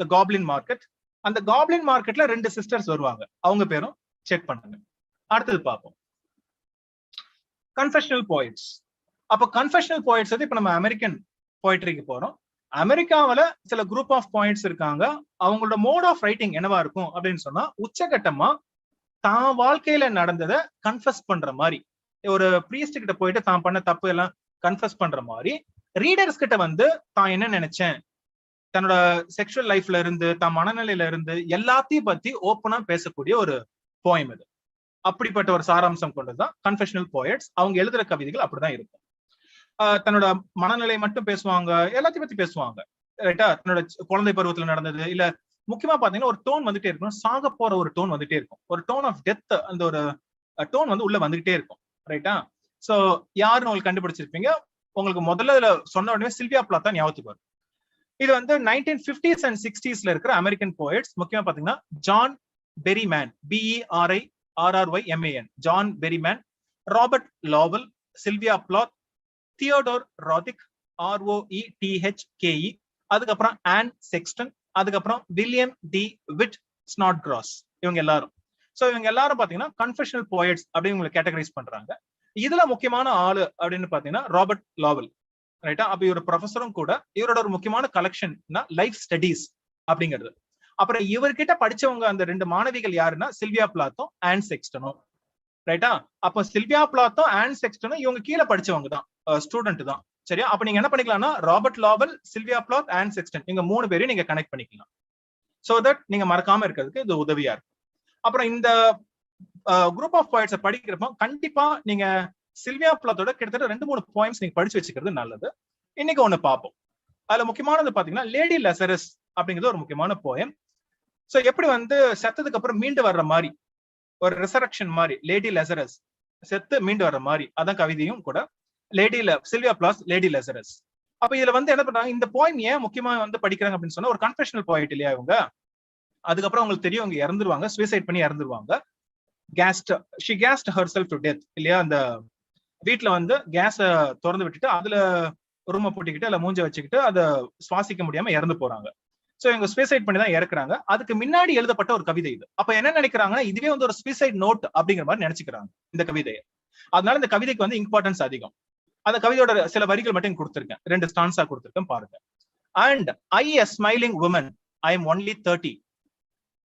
Speaker 1: தி காப்ளின் மார்க்கெட். அந்த காப்ளின் மார்க்கெட்ல 2 சிஸ்டர்ஸ் வருவாங்க. அவங்க பேரும் செக் பண்ணுங்க. அடுத்தது பார்ப்போம். Confessional poets. அப்ப கன்ஃபெஷனல் போயட்ஸ் இப்ப நம்ம அமெரிக்கன் போயட்ரிக்கு போறோம். அமெரிக்காவில சில குரூப் ஆஃப் போயட்ஸ் இருக்காங்க. அவங்களோட மோட் ஆஃப் ரைட்டிங் என்னவா இருக்கும் அப்படின்னு சொன்னா, உச்சகட்டமா தான் வாழ்க்கையில நடந்ததை கன்ஃபெஸ் பண்ற மாதிரி, ஒரு பிரீஸ்ட் கிட்ட போயிட்டு தான் பண்ண தப்பு எல்லாம் கன்ஃபெஸ் பண்ற மாதிரி, ரீடர்ஸ் கிட்ட தான் என்ன நினைச்சேன், தன்னோட செக்ஷுவல் லைஃப்ல இருந்து, தான் மனநிலையில இருந்து எல்லாத்தையும் பத்தி ஓப்பனா பேசக்கூடிய ஒரு போயம் இது. அப்படிப்பட்ட ஒரு சாராம்சம் கொண்டதுதான் கன்ஃபெஷனல் போயட்ஸ். அவங்க எழுதுற கவிதைகள் அப்படிதான் இருக்கும். தன்னோட மனநிலை மட்டும் பேசுவாங்க, எல்லாத்தையும் பத்தி பேசுவாங்க. ரைட்டா? தன்னோட குழந்தை பருவத்துல நடந்தது, இல்ல முக்கியமா பாத்தீங்கன்னா ஒரு டோன் வந்துட்டே இருக்கும். சாக போற ஒரு டோன் வந்துட்டே இருக்கும். ஒரு டோன் ஆஃப் டெத், அந்த ஒரு டோன் உள்ள வந்துகிட்டே இருக்கும். ரைட்டா? சோ யாருன்னு உங்களுக்கு கண்டுபிடிச்சிருப்பீங்க. உங்களுக்கு முதல்ல சொன்ன உடனே சில்வியா பிளாத் தான் ஞாபகத்துக்கு வரும். இது 1950s and 60sல இருக்கிற அமெரிக்கன் போயட்ஸ். முக்கியமா பாத்தீங்கன்னா John Berryman, BERRYMAN, John Berryman, Robert Lowell, Sylvia Plath, Theodore Roethke, ROETHKE, அதுக்கப்புறம் ஆன் செக்ஸ்டன், அதுக்கப்புறம் வில்லியம் டி விட் ஸ்னாட்கிராஸ். இவங்க எல்லாரும் பாத்தீங்கன்னா கன்ஃபெஷனல் போயட்ஸ் அப்படின்னு உங்களை கேட்டகரைஸ் பண்றாங்க. இதுல முக்கியமான ஆளு அப்படின்னு பாத்தீங்கன்னா ராபர்ட் லாவல். ரைட்டா? அப்ப இவர் ப்ரொஃபஸரும் கூட. இவரோட ஒரு முக்கியமான கலெக்ஷன் லைஃப் ஸ்டடீஸ் அப்படிங்கிறது. அப்புறம் இவர்கிட்ட படிச்சவங்க அந்த 2 மாணவிகள் யாருன்னா சில்வியா பிளாத்தும் ஆன் செக்ஸ்டனும். ரைட்டா? அப்ப சில்வியா பிளாத்தும் ஆன் செக்ஸ்டனும் இவங்க கீழே படிச்சவங்க தான், ஸ்டூடெண்ட் தான். சரியா? அப்ப நீங்க என்ன பண்ணிக்கலாம்னா, Robert Lowell, Sylvia Plath, on செக்ஸ்டன், இவங்க 3 பேரையும் நீங்க கனெக்ட் பண்ணிக்கலாம். சோ தட் நீங்க மறக்காம இருக்கிறதுக்கு இது உதவியா இருக்கும். அப்புறம் இந்த குரூப் ஆஃப் போயட்ஸை படிக்கிறப்ப கண்டிப்பா நீங்க சில்வியா பிளாத்தோட கிட்டத்தட்ட 2-3 போயம்ஸ் நீங்க படிச்சு வச்சுக்கிறது நல்லது. இன்னைக்கு ஒண்ணு பார்ப்போம். அதுல முக்கியமானது பாத்தீங்கன்னா லேடி லெசரஸ் அப்படிங்கிறது ஒரு முக்கியமான போயம். சோ எப்படி செத்ததுக்கு அப்புறம் மீண்டு வர்ற மாதிரி, ஒரு ரிசரக்ஷன் மாதிரி, லேடி லெசரஸ் செத்து மீண்டு வர்ற மாதிரி, அதான் கவிதையும் கூட. Sylvia Plath Lady Lazarus. அப்ப இதுல என்ன பண்றாங்க, இந்த போயம் ஏன் முக்கியமா படிக்கிறாங்க அப்படின்னு சொன்னா, ஒரு கன்ஃபெஷனல் போயிட் இல்லையா இவங்க. அதுக்கப்புறம் உங்களுக்கு தெரியும், அவங்க இறந்துருவாங்க, சூசைட் பண்ணி இறந்துருவாங்க. she gassed herself to death இல்லையா? அந்த வீட்டுல கேஸ திறந்து விட்டுட்டு அதுல ரூம பூட்டிக்கிட்டு இல்ல மூஞ்ச வச்சுக்கிட்டு அதை சுவாசிக்க முடியாம இறந்து போறாங்க. சோ இவங்க சூசைட் பண்ணி தான் இறக்குறாங்க. அதுக்கு முன்னாடி எழுதப்பட்ட ஒரு கவிதை இது. அப்ப என்ன நினைக்கிறாங்கன்னா, இதுவே ஒரு சூசைட் நோட் அப்படிங்கிற மாதிரி நினைச்சுக்கிறாங்க இந்த கவிதையை. அதனால இந்த கவிதைக்கு இம்பார்ட்டன்ஸ் அதிகம். அந்த கவிதையோட சில வரிகள் மட்டும் கொடுத்திருக்கேன், 2 ஸ்டான்ஸா கொடுத்திருக்கேன் பாருங்க. And I, a smiling woman, I am only 30,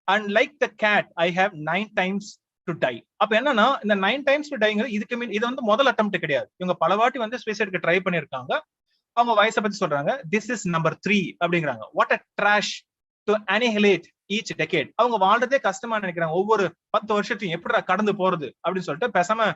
Speaker 1: and like the cat I have 9 times to die. அப்ப என்னன்னா, இந்த 9 times to die இதுக்கு இது முதல் அட்டெம்ப்ட் கிடையாது. இவங்க பல வாட்டி சூசைட்க்கு ட்ரை பண்ணிருக்காங்க. அவங்க வயசை பத்தி சொல்றாங்க, this is number 3 அப்படிங்கிறாங்க. what a trash to annihilate each decade. அவங்க வாழ்றதே கஷ்டமா நினைக்கிறாங்க. ஒவ்வொரு 10 வருஷத்தையும் எப்படி கடந்து போறது அப்படின்னு சொல்லிட்டு பேசாம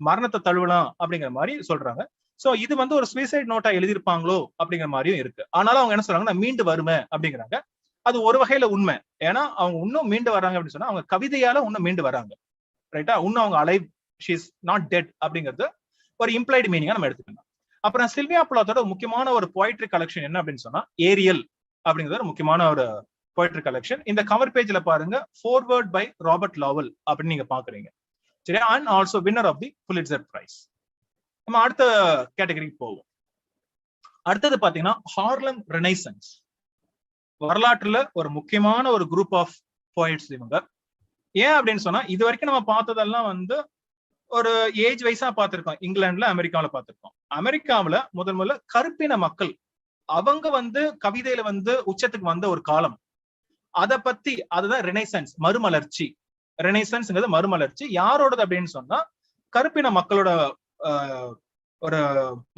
Speaker 1: மரணத்தை தழுவலாம் அப்படிங்கிற மாதிரி சொல்றாங்க. சோ இது ஒரு சூசைட் நோட்டா எழுதியிருப்பாங்களோ அப்படிங்கிற மாதிரியும் இருக்கு. ஆனாலும் அவங்க என்ன சொல்றாங்கன்னா, மீண்டு வருமே அப்படிங்கிறாங்க. அது ஒரு வகையில உண்மை. ஏன்னா அவங்க இன்னும் மீண்டு வராங்க அப்படின்னு சொன்னா, அவங்க கவிதையால இன்னும் மீண்டு வராங்க. ரைட்டா? இன்னும் அவங்க alive, she is not dead அப்படிங்கிறது ஒரு இம்ப்ளைடு மீனிங்கா நம்ம எடுத்துக்கலாம். அப்புறம் சில்வியா பிளாத்தோட முக்கியமான ஒரு போயட்ரி கலெக்ஷன் என்ன அப்படின்னு சொன்னா, ஏரியல் அப்படிங்கிறது ஒரு முக்கியமான ஒரு போயட்ரி கலெக்ஷன். இந்த கவர் பேஜ்ல பாருங்க, forward by ராபர்ட் லாவல் அப்படின்னு நீங்க பாக்குறீங்க. சரியா? And also winner of the Pulitzer prize. நம்ம அடுத்த கேட்டகரிக்கு போவோம். அடுத்தது பாத்தீங்கன்னா ஹார்லம் ரெனைசன்ஸ். வரலாற்றுல ஒரு முக்கியமான ஒரு குரூப் ஆஃப் போயட்ஸ் இவங்க. ஏன் அப்படின்னு சொன்னா, இது வரைக்கும் நம்ம பார்த்ததெல்லாம் ஒரு ஏஜ் வைஸா பார்த்திருக்கோம். இங்கிலாந்துல, அமெரிக்காவில பார்த்திருக்கோம். அமெரிக்காவில முதல்ல கருப்பின மக்கள் அவங்க கவிதையில உச்சத்துக்கு வந்த ஒரு காலம். அதை பத்தி, அதுதான் ரெனைசன்ஸ், மறுமலர்ச்சி. ரெனைசன்ஸ்ங்கிறது மறுமலர்ச்சி. யாரோடது அப்படின்னு சொன்னா, கருப்பின மக்களோட ஒரு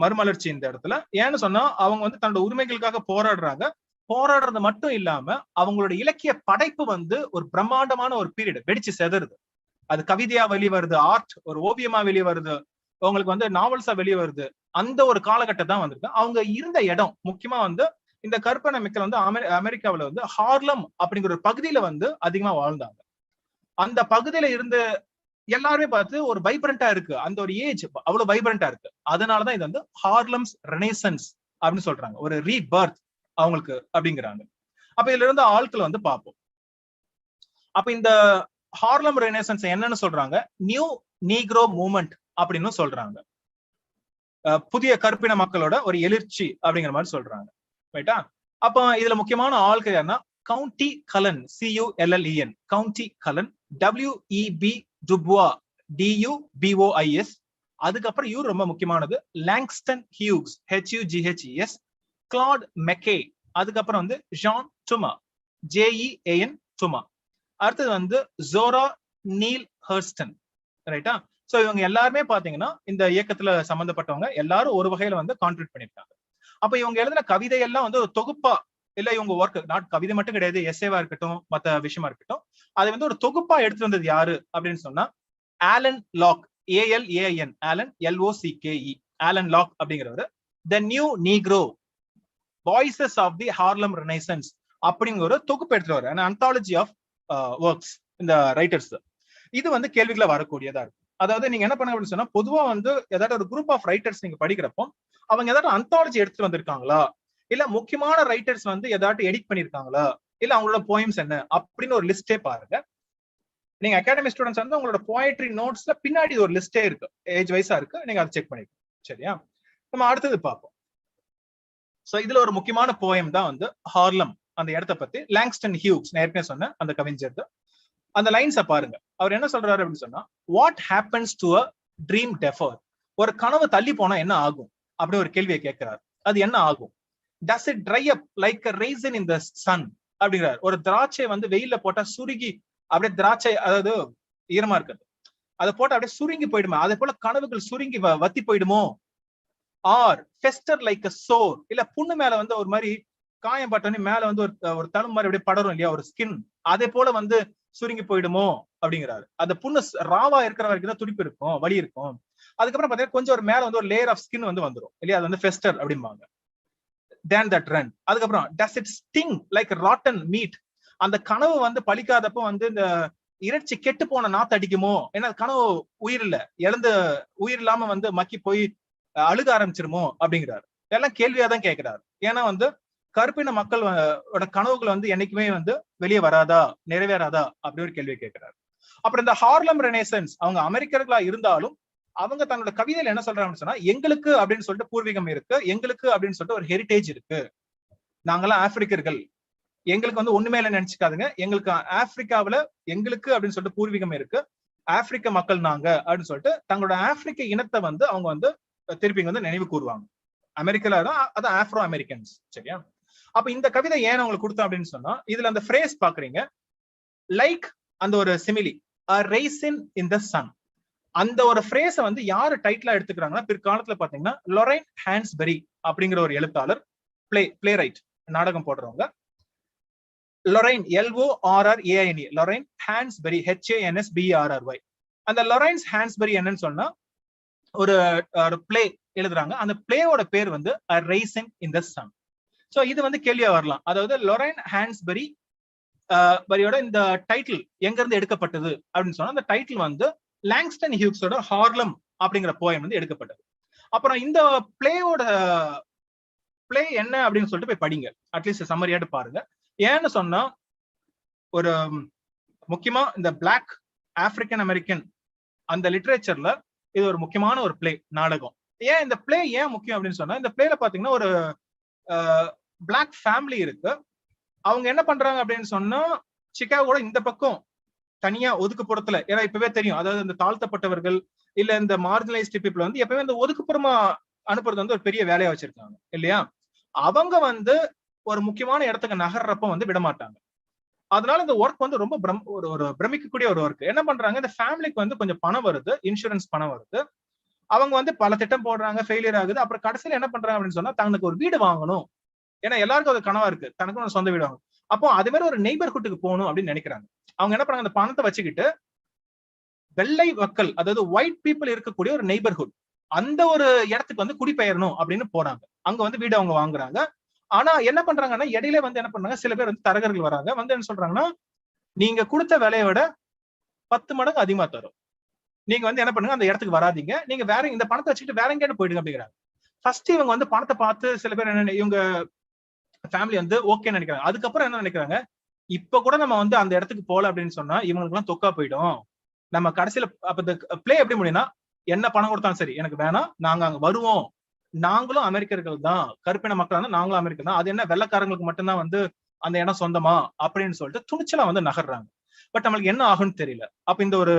Speaker 1: மறுமலர்ச்சி இந்த இடத்துல. ஏன்னு சொன்னா அவங்க வந்து தன்னோட உரிமைகளுக்காக போராடுறாங்க. போராடுறது மட்டும் இல்லாம அவங்களோட இலக்கிய படைப்பு வந்து ஒரு பிரம்மாண்டமான ஒரு பீரியட் வெடிச்சு செதறுது. அது கவிதையா வெளியே வருது, ஆர்ட் ஒரு ஓவியமா வெளியே வருது, உங்களுக்கு வந்து நாவல்ஸா வெளியே வருது. அந்த ஒரு காலகட்டம் தான் வந்திருக்கு. அவங்க இருந்த இடம் முக்கியமா வந்து இந்த கருப்பின மக்கள் வந்து அமெரிக்காவில வந்து ஹார்லம் அப்படிங்கிற ஒரு பகுதியில வந்து அதிகமா வாழ்ந்தாங்க. அந்த பகுதியில இருந்து எல்லாருமே பார்த்து ஒரு வைப்ரண்டா இருக்கு. அந்த ஒரு ஏஜ் அவ்வளவு வைப்ரண்டா இருக்கு. அதனாலதான் இது வந்து ஹார்லம்ஸ் ரெனேசன்ஸ் அப்படின்னு சொல்றாங்க. ஒரு ரீபர்த் அவங்களுக்கு அப்படிங்கிறாங்க. அப்ப இதுல இருந்து ஆட்கள் வந்து பார்ப்போம். அப்ப இந்த ஹார்லம் ரெனேசன்ஸ் என்னன்னு சொல்றாங்க? நியூ நீக்ரோ மூவ்மெண்ட் அப்படின்னு சொல்றாங்க. புதிய கருப்பின மக்களோட ஒரு எழுச்சி அப்படிங்கிற மாதிரி சொல்றாங்க. ரைட்டா? அப்ப இதுல முக்கியமான ஆட்கள் யாருன்னா கவுண்டி கலன், CULLEN, கவுண்டி கலன், WEB டுபுவா, DUBOIS. அதுக்கப்புறம் இவர் ரொம்ப முக்கியமானது Langston Hughes, HUGHES, Claude McKay, அதுக்கப்புறம் வந்து ஜான் டுமா, JEAN டுமா. அடுத்தது வந்து ஜோரா நீல் ஹர்ஸ்டன். ரைட்டா? சோ இவங்க எல்லாருமே பாத்தீங்கன்னா இந்த இயக்கத்துல சம்பந்தப்பட்டவங்க எல்லாரும் ஒரு வகையில வந்து கான்ட்ரிபியூட் பண்ணிருக்காங்க. அப்ப இவங்க எழுதின கவிதை எல்லாம் வந்து ஒரு தொகுப்பா, இல்ல இவங்க ஒர்க் நாட் கவிதை மட்டும் கிடையாது, எஸ்ஏவா இருக்கட்டும், மத்த விஷயமா இருக்கட்டும், அதை வந்து ஒரு தொகுப்பா எடுத்து வந்தது யாரு அப்படின்னு சொன்னா Alan Locke, ALAN, Alan LOCKE, Alan Locke அப்படிங்கிறவர் the new negro voices of the Harlem renaissance அப்படிங்கிற ஒரு தொகுப்பு எடுத்துட்டு வர அந்தாலஜி ஆஃப் ஒர்க்ஸ் இந்த ரைட்டர்ஸ். இது வந்து கேள்விகளை வரக்கூடியதா இருக்கும். அதாவது நீங்க என்ன பண்ண அப்படின்னு சொன்னா பொதுவா வந்து ஏதாவது ஒரு குரூப் ஆஃப் ரைட்டர்ஸ் நீங்க படிக்கிறப்போ அவங்க ஏதாவது அந்தாலஜி எடுத்துட்டு வந்திருக்காங்களா, இல்ல முக்கியமான ரைட்டர்ஸ் வந்து ஏதாவது எடிட் பண்ணிருக்காங்களா, இல்ல அவங்களோட போயம்ஸ் என்ன அப்படின்னு ஒரு லிஸ்டே பாருங்க. நீங்க அகாடமி ஸ்டூடெண்ட்ஸ் வந்து உங்களோட போயட்ரி நோட்ஸ்ல பின்னாடி ஒரு லிஸ்டே இருக்கு, ஏஜ் வைஸா இருக்கு, நீங்க அதை செக் பண்ணிக்கணும். சரியா? நம்ம அடுத்தது பார்ப்போம். சோ இதுல ஒரு முக்கியமான போயம் தான் வந்து ஹார்லம், அந்த இடத்த பத்தி லாங்ஸ்டன் ஹியூக்ஸ், நான் ஏற்கனவே சொன்ன அந்த கவிஞர். அந்த லைன்ஸ பாருங்க. அவர் என்ன சொல்றாரு அப்படின்னு சொன்னா what happens to a dream defer, ஒரு கனவு தள்ளி போனா என்ன ஆகும் அப்படி ஒரு கேள்வியை கேட்கிறார். அது என்ன ஆகும்? Does it dry up like a raisin in the sun அப்படிங்கிறார். ஒரு திராட்சை வந்து வெயில போட்டா சுருங்கி அப்படியே திராட்சை, அதாவது ஈரமா இருக்குது, அதை போட்டு அப்படியே சுருங்கி போயிடுமா, அதே போல கனவுகள் சுருங்கி வத்தி போயிடுமோ? ஆர் ஃபெஸ்டர் லைக் அ சோர், இல்ல புண்ணு மேல வந்து ஒரு மாதிரி காயம் பட்டோன்னு மேல வந்து ஒரு தழும்பு மாதிரி அப்படியே படரும் இல்லையா, ஒரு ஸ்கின், அதே போல வந்து சுருங்கி போயிடுமோ அப்படிங்கிறாரு. அந்த புண்ணு ராவா இருக்கிற வரைக்கும் தான் துடிப்பு இருக்கும், வலி இருக்கும். அதுக்கப்புறம் பாத்தீங்கன்னா கொஞ்சம் ஒரு மேல வந்து ஒரு லேயர் ஆஃப் ஸ்கின் வந்து வந்துடும் இல்லையா, அது வந்து ஃபெஸ்டர் அப்படிம்பாங்க. Than that run. அதுக்கப்புறம் does it sting like rotten meat, அந்த கனவு வந்து பலிக்காதப்போ வந்து இந்த இறைச்சி கெட்டு போன நாத்து அடிக்குமோ, ஏன்னா கனவு உயிர் இல்ல, இழந்த உயிர் இல்லாம வந்து மக்கி போய் அழுக ஆரம்பிச்சிருமோ அப்படிங்கிறாரு. இதெல்லாம் கேள்வியா தான் கேட்கிறாரு. ஏன்னா வந்து கருப்பின மக்களோட கனவுகள் வந்து என்னைக்குமே வந்து வெளியே வராதா, நிறைவேறாதா அப்படி ஒரு கேள்வி கேட்கிறாரு. அப்புறம் இந்த ஹார்லம் ரெனேசன்ஸ் அவங்க அமெரிக்கர்களா இருந்தாலும் அவங்க தன்னோட கவிதையில என்ன சொல்றாங்கன்னு சொன்னா எங்களுக்கு அப்படின்னு சொல்லிட்டு பூர்வீகம் இருக்கு, எங்களுக்கு அப்படின்னு சொல்லிட்டு ஒரு ஹெரிட்டேஜ் இருக்கு, நாங்கெல்லாம் ஆப்பிரிக்கர்கள், எங்களுக்கு வந்து ஒண்ணுமே இல்லை நினைச்சுக்காதுங்க, எங்களுக்கு ஆப்பிரிக்காவில எங்களுக்கு அப்படின்னு சொல்லிட்டு பூர்வீகம் இருக்கு, ஆப்பிரிக்க மக்கள் நாங்க அப்படின்னு சொல்லிட்டு தங்களோட ஆப்பிரிக்க இனத்தை வந்து அவங்க வந்து திருப்பி வந்து நினைவு கூறுவாங்க. அமெரிக்கால தான் அது ஆப்ரோ அமெரிக்கன்ஸ். சரியா? அப்ப இந்த கவிதை ஏன் அவங்களுக்கு கொடுத்தோம் அப்படின்னு சொன்னா இதுல அந்த ஃப்ரேஸ் பாக்குறீங்க, லைக் அந்த ஒரு சிமிலி, a raisin in the sun, அந்த ஒரு ஃப்ரேஸை வந்து யாரு டைட்டிலா எடுத்துக்கிறாங்கன்னா பிற்காலத்துல பாத்தீங்கன்னா லொரைன் ஹான்ஸ்பெரி அப்படிங்கிற ஒரு எழுத்தாளர், பிளே ரைட், நாடகம் போடுறவங்க. Lorraine LORRAINE, Lorraine Hansberry, HANSBERRY. அந்த லொரைன்ஸ் ஹான்ஸ்பெரி என்னன்னு சொன்னா ஒரு பிளே எழுதுறாங்க. அந்த பிளேயோட பேர் வந்து A Raisin in the Sun. So இது வந்து கேள்வியா வரலாம். அதாவது லொரைன் ஹான்ஸ்பெரி பரியோட இந்த டைட்டில் எங்க இருந்து எடுக்கப்பட்டது அப்படின்னு சொன்னா அந்த டைட்டில் வந்து லாங்ஸ்டன் ஹியூக்ஸோட ஹார்லம் அப்படிங்கிற போயம் வந்து எடுக்கப்பட்டது. அப்புறம் இந்த பிளேயோட பிளே என்ன அப்படின்னு சொல்லிட்டு போய் படிங்க, அட்லீஸ்ட் சம்மரியாட்டு பாருங்க. ஏன்னு சொன்னா ஒரு முக்கியமா இந்த பிளாக் ஆப்பிரிக்கன் அமெரிக்கன் அந்த லிட்ரேச்சர்ல இது ஒரு முக்கியமான ஒரு பிளே, நாடகம். ஏன் இந்த பிளே ஏன் முக்கியம் அப்படின்னு சொன்னா இந்த பிளேல பாத்தீங்கன்னா ஒரு பிளாக் ஃபேமிலி இருக்கு. அவங்க என்ன பண்றாங்க அப்படின்னு சொன்னா சிகாகோட இந்த பக்கம் தனியா ஒதுக்குப்புறத்துல, ஏன்னா இப்பவே தெரியும், அதாவது இந்த தாழ்த்தப்பட்டவர்கள் இல்ல இந்த மார்ஜினலைஸ்ட் பீப்புள் வந்து எப்பவுமே இந்த ஒதுக்குப்புறமா அனுப்புறது வந்து ஒரு பெரிய வேலையா வச்சிருக்காங்க இல்லையா. அவங்க வந்து ஒரு முக்கியமான இடத்துக்கு நகர்றப்ப வந்து விட மாட்டாங்க. அதனால இந்த ஒர்க் வந்து ரொம்ப ஒரு பிரமிக்கக்கூடிய ஒரு ஒர்க். என்ன பண்றாங்க, இந்த ஃபேமிலிக்கு வந்து கொஞ்சம் பணம் வருது, இன்சூரன்ஸ் பணம் வருது. அவங்க வந்து பல திட்டம் போடுறாங்க, ஃபெயிலியர் ஆகுது. அப்புறம் கடைசியில என்ன பண்றாங்க அப்படின்னு சொன்னா, தனக்கு ஒரு வீடு வாங்கணும். ஏன்னா எல்லாருக்கும் அது கனவா இருக்கு, தனக்கும் ஒரு சொந்த வீடு வாங்கணும். அப்போ அதே மாதிரி ஒரு நெய்பர்ஹுட்டுக்கு போகணும் அப்படின்னு நினைக்கிறாங்க. அவங்க என்ன பண்றாங்க, அந்த பணத்தை வச்சுக்கிட்டு வெள்ளை மக்கள், அதாவது ஒயிட் பீப்புள் இருக்கக்கூடிய ஒரு நெய்பர்ஹுட், அந்த ஒரு இடத்துக்கு வந்து குடிபெயரணும் அப்படின்னு போறாங்க. அங்க வந்து வீடு அவங்க வாங்குறாங்க. ஆனா என்ன பண்றாங்கன்னா, இடையில வந்து என்ன பண்றாங்க, சில பேர் வந்து தரகர்கள் வராங்க. வந்து என்ன சொல்றாங்கன்னா, நீங்க கொடுத்த விலையை விட 10 மடங்கு அதிகமா தரும். நீங்க வந்து என்ன பண்ணுங்க, அந்த இடத்துக்கு வராதீங்க. நீங்க வேற இந்த பணத்தை வச்சுக்கிட்டு வேற எங்கேயாவது போயிடுங்க அப்படிங்கிறாங்க. ஃபர்ஸ்ட் இவங்க வந்து பணத்தை பார்த்து சில பேர் என்ன, இவங்க ஃபேமிலி வந்து ஓகே நினைக்கிறாங்க. அதுக்கப்புறம் என்ன நினைக்கிறாங்க, இப்ப கூட நம்ம வந்து அந்த இடத்துக்கு போல அப்படின்னு சொன்னா இவங்களுக்கு எல்லாம் தொக்கா போயிடும். நம்ம கடைசியில அப்ப இந்த பிளே எப்படி முடியும்னா, என்ன பணம் கொடுத்தாலும் சரி எனக்கு வேணாம், நாங்க அங்க வருவோம், நாங்களும் அமெரிக்கர்கள் தான், கருப்பின மக்கள் தான், நாங்களும் அமெரிக்கர் தான், அது என்ன வெள்ளைக்காரங்களுக்கு மட்டும்தான் வந்து அந்த இடம் சொந்தமா அப்படின்னு சொல்லிட்டு துணிச்சலா வந்து நகர்றாங்க. பட் நம்மளுக்கு என்ன ஆகும்னு தெரியல. அப்ப இந்த ஒரு